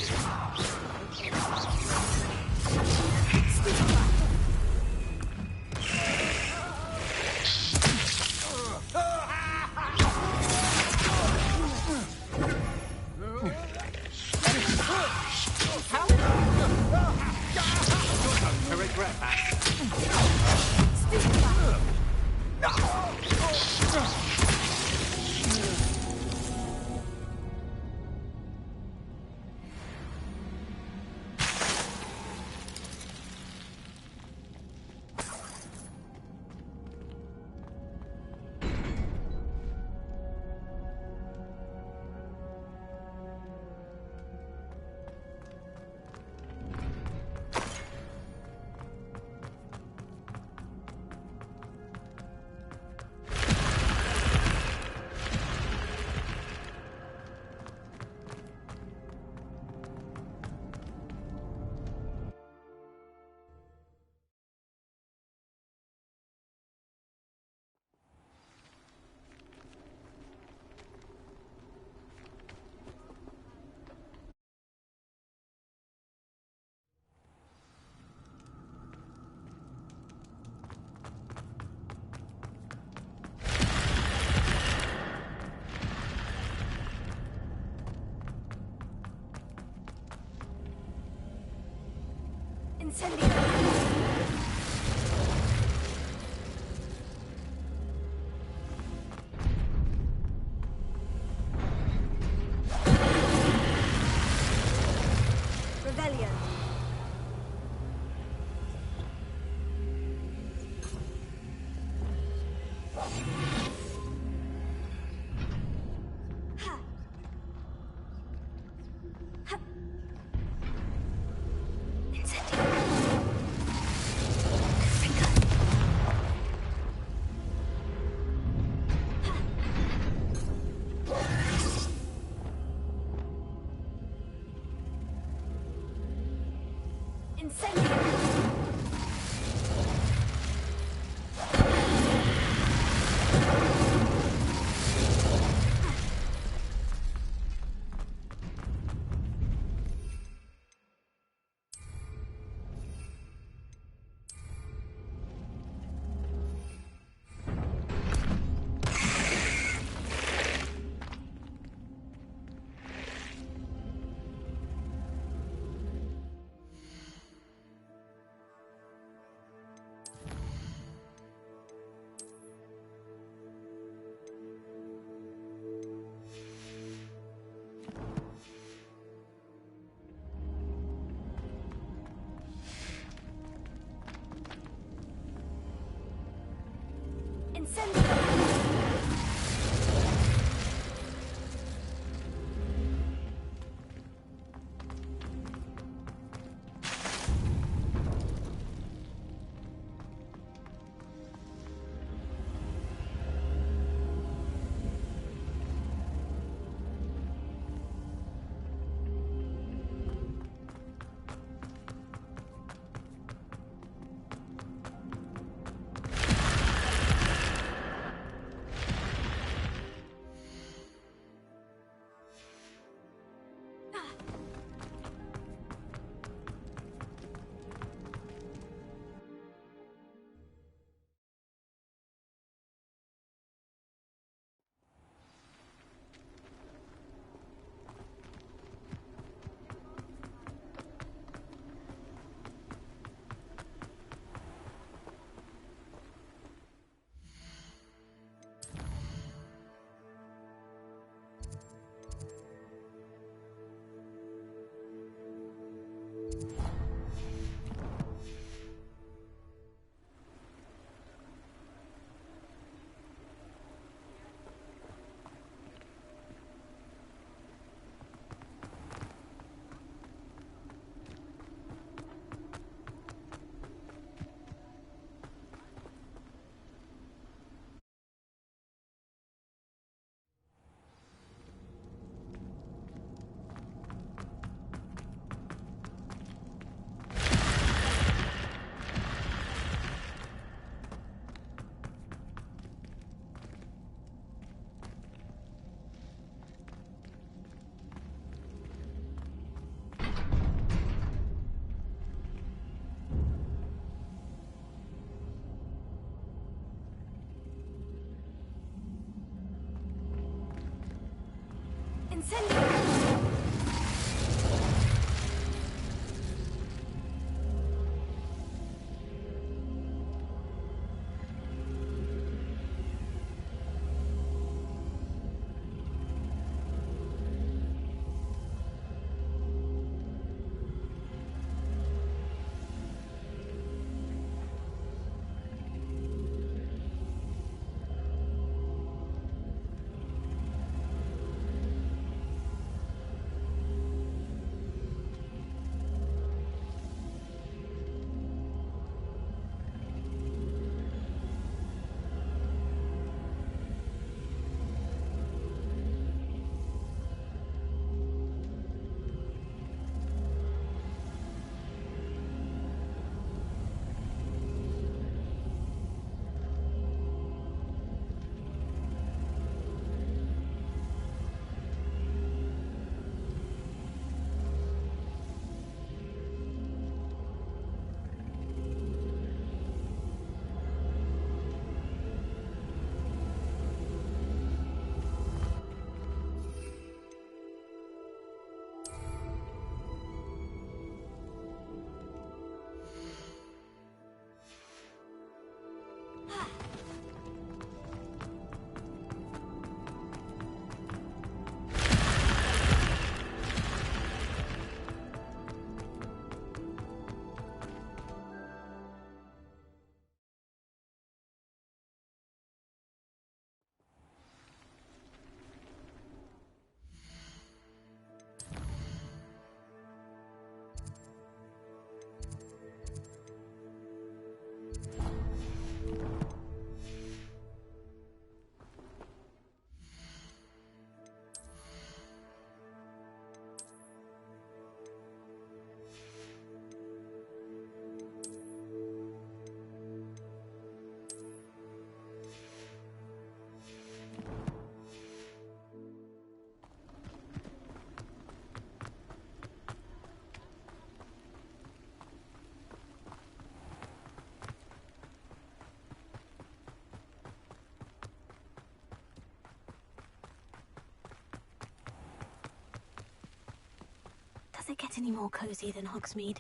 it get any more cozy than Hogsmeade?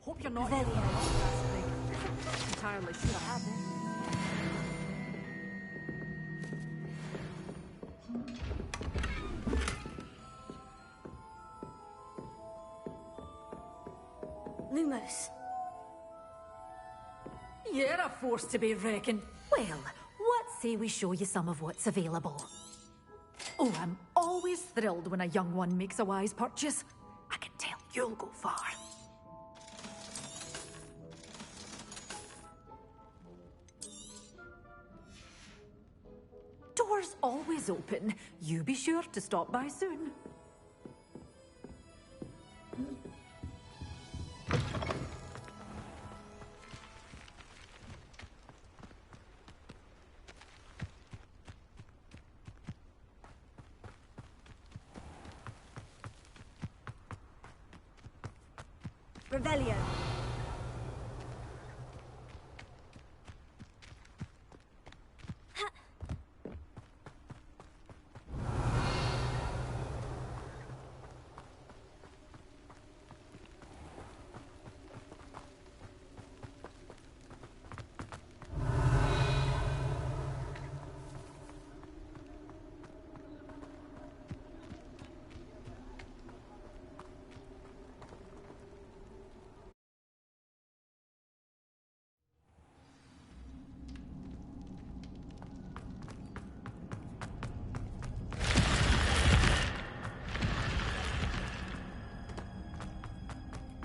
Hope you're not Revelio. entirely sure I haven't. Lumos. You're a force to be reckoned. Well, let's say we show you some of what's available. Oh, I'm always thrilled when a young one makes a wise purchase. I can tell you'll go far. Doors always open. You be sure to stop by soon. Revelio.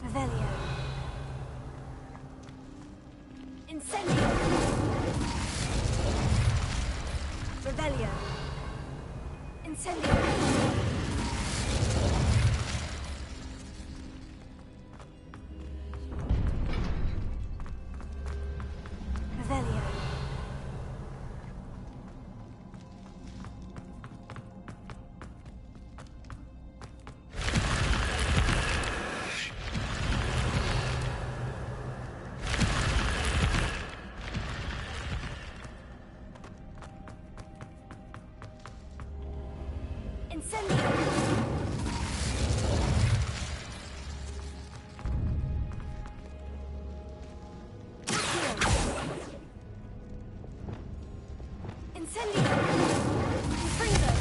Revelio. Incendio. Revelio. Incendio. Revelio. Incendio. Incendio. Infringo.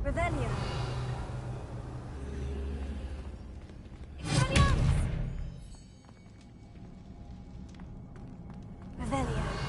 Revelio. Revelio.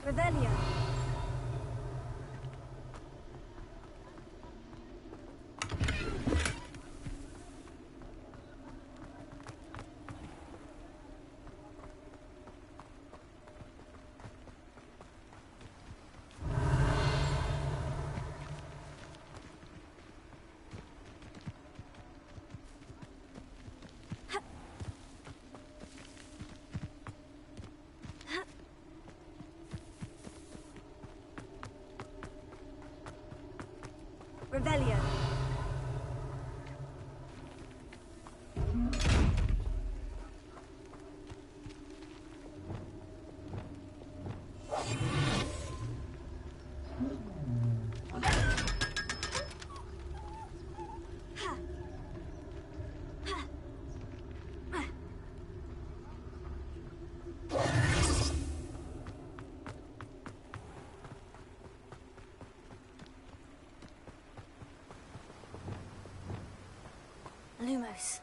Revelio. Revelio. Lumos.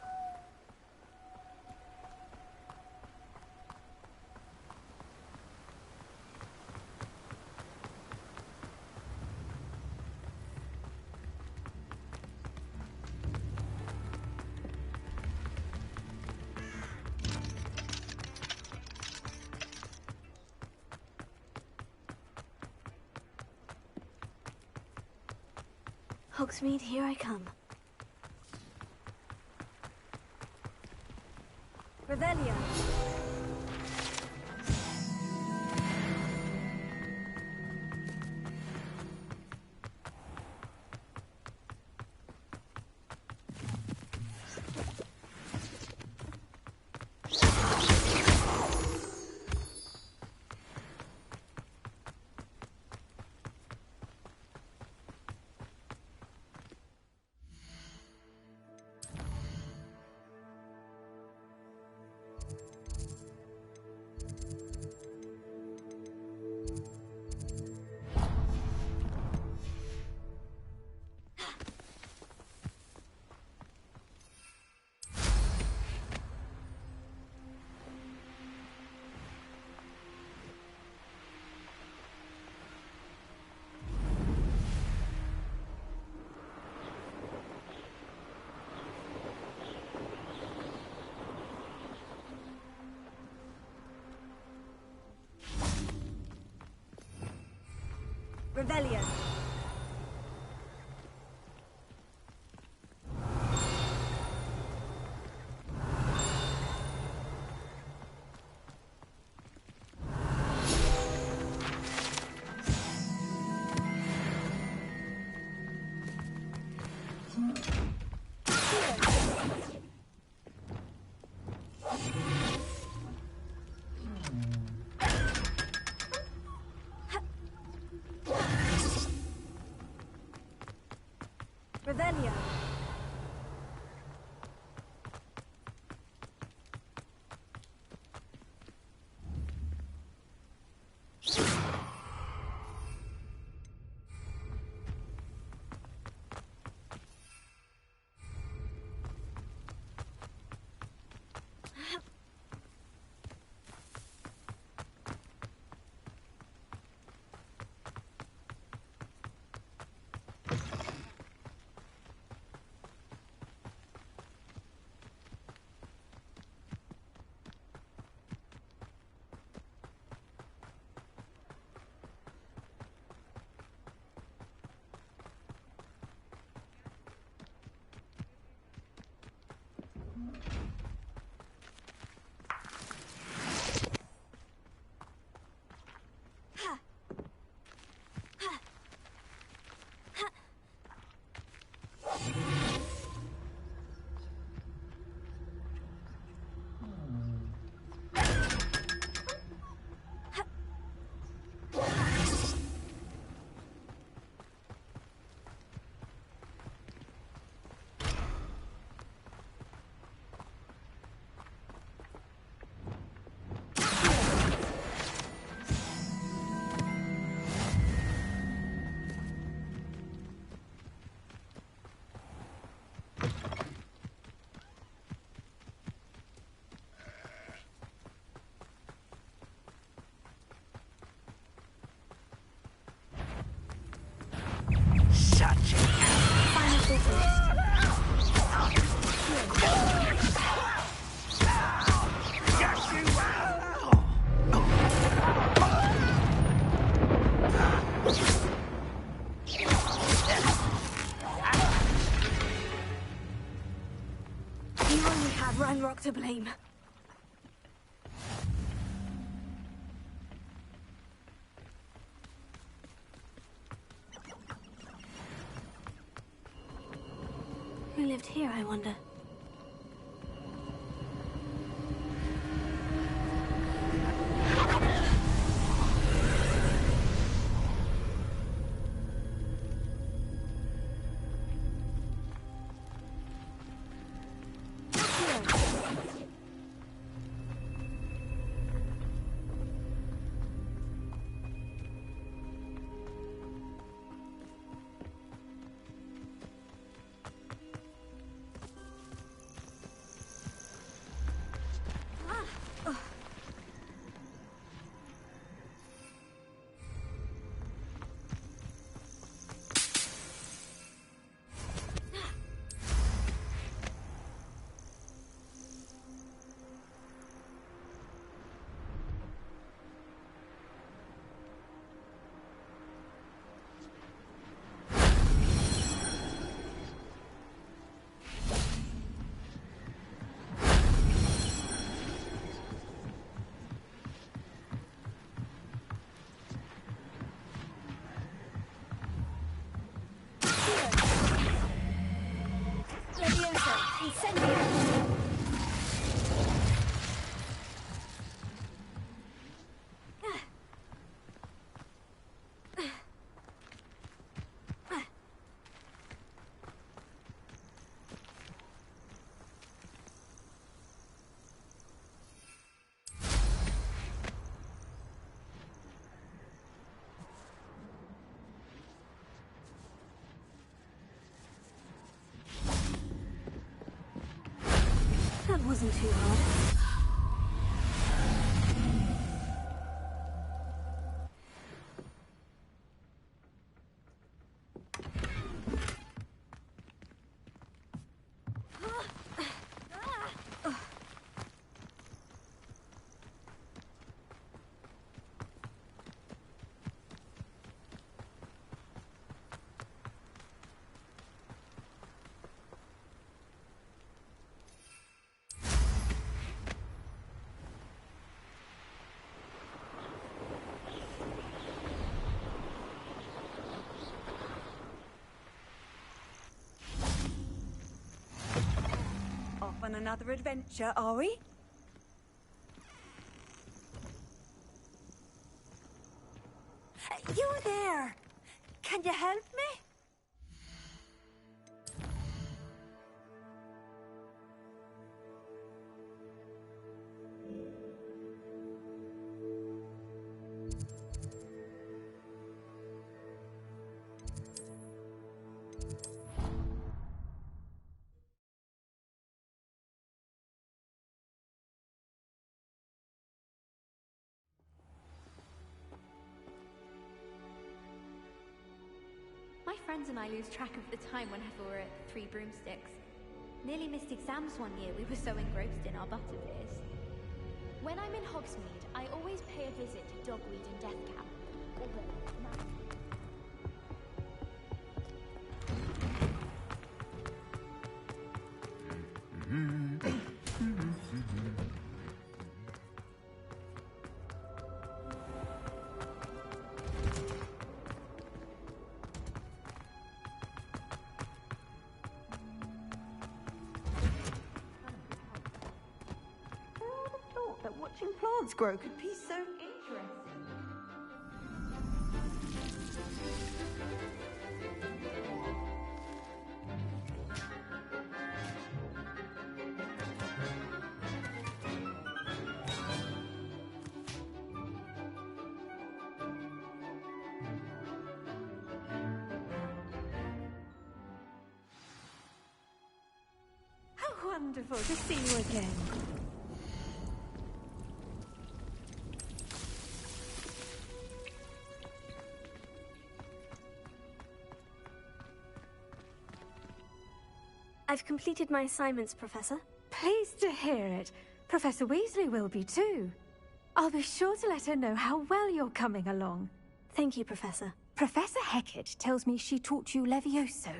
Hogsmeade, here I come. Revelio. Revelio. Revelio. Ranrock to blame. Who lived here, I wonder? Incendio! That wasn't too hard. Off on another adventure, are we? You there! Can you help me? My friends and I lose track of the time whenever we're at Three Broomsticks. Nearly missed exams one year, we were so engrossed in our butterbeers. When I'm in Hogsmeade, I always pay a visit to Dogweed and Deathcap. That watching plants grow could be so interesting. How wonderful to see you again. I've completed my assignments, Professor. Pleased to hear it. Professor Weasley will be too. I'll be sure to let her know how well you're coming along. Thank you, Professor. Professor Hecat tells me she taught you Levioso,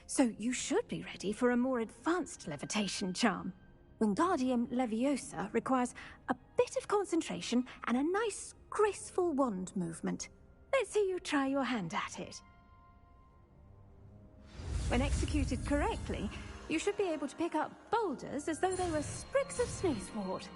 so you should be ready for a more advanced levitation charm. Wingardium Leviosa requires a bit of concentration and a nice, graceful wand movement. Let's see you try your hand at it. When executed correctly, you should be able to pick up boulders as though they were sprigs of sneezewort.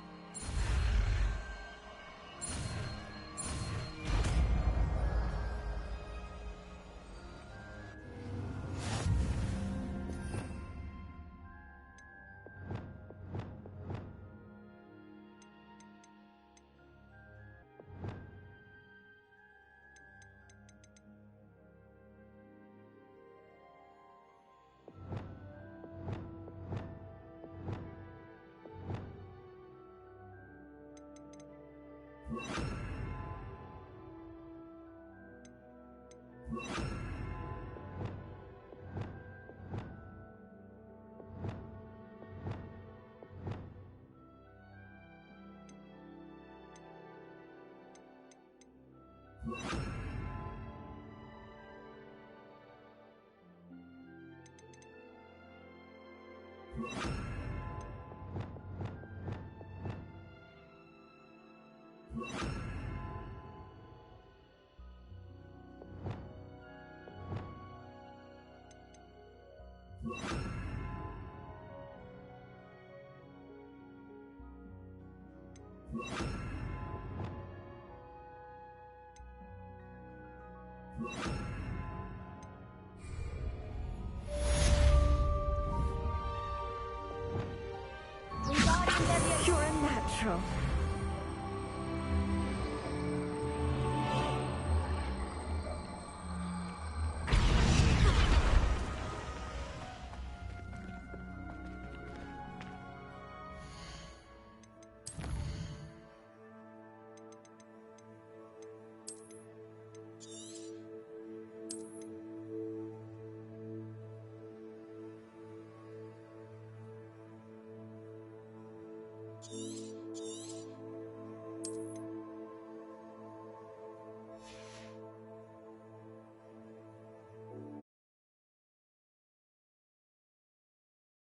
control.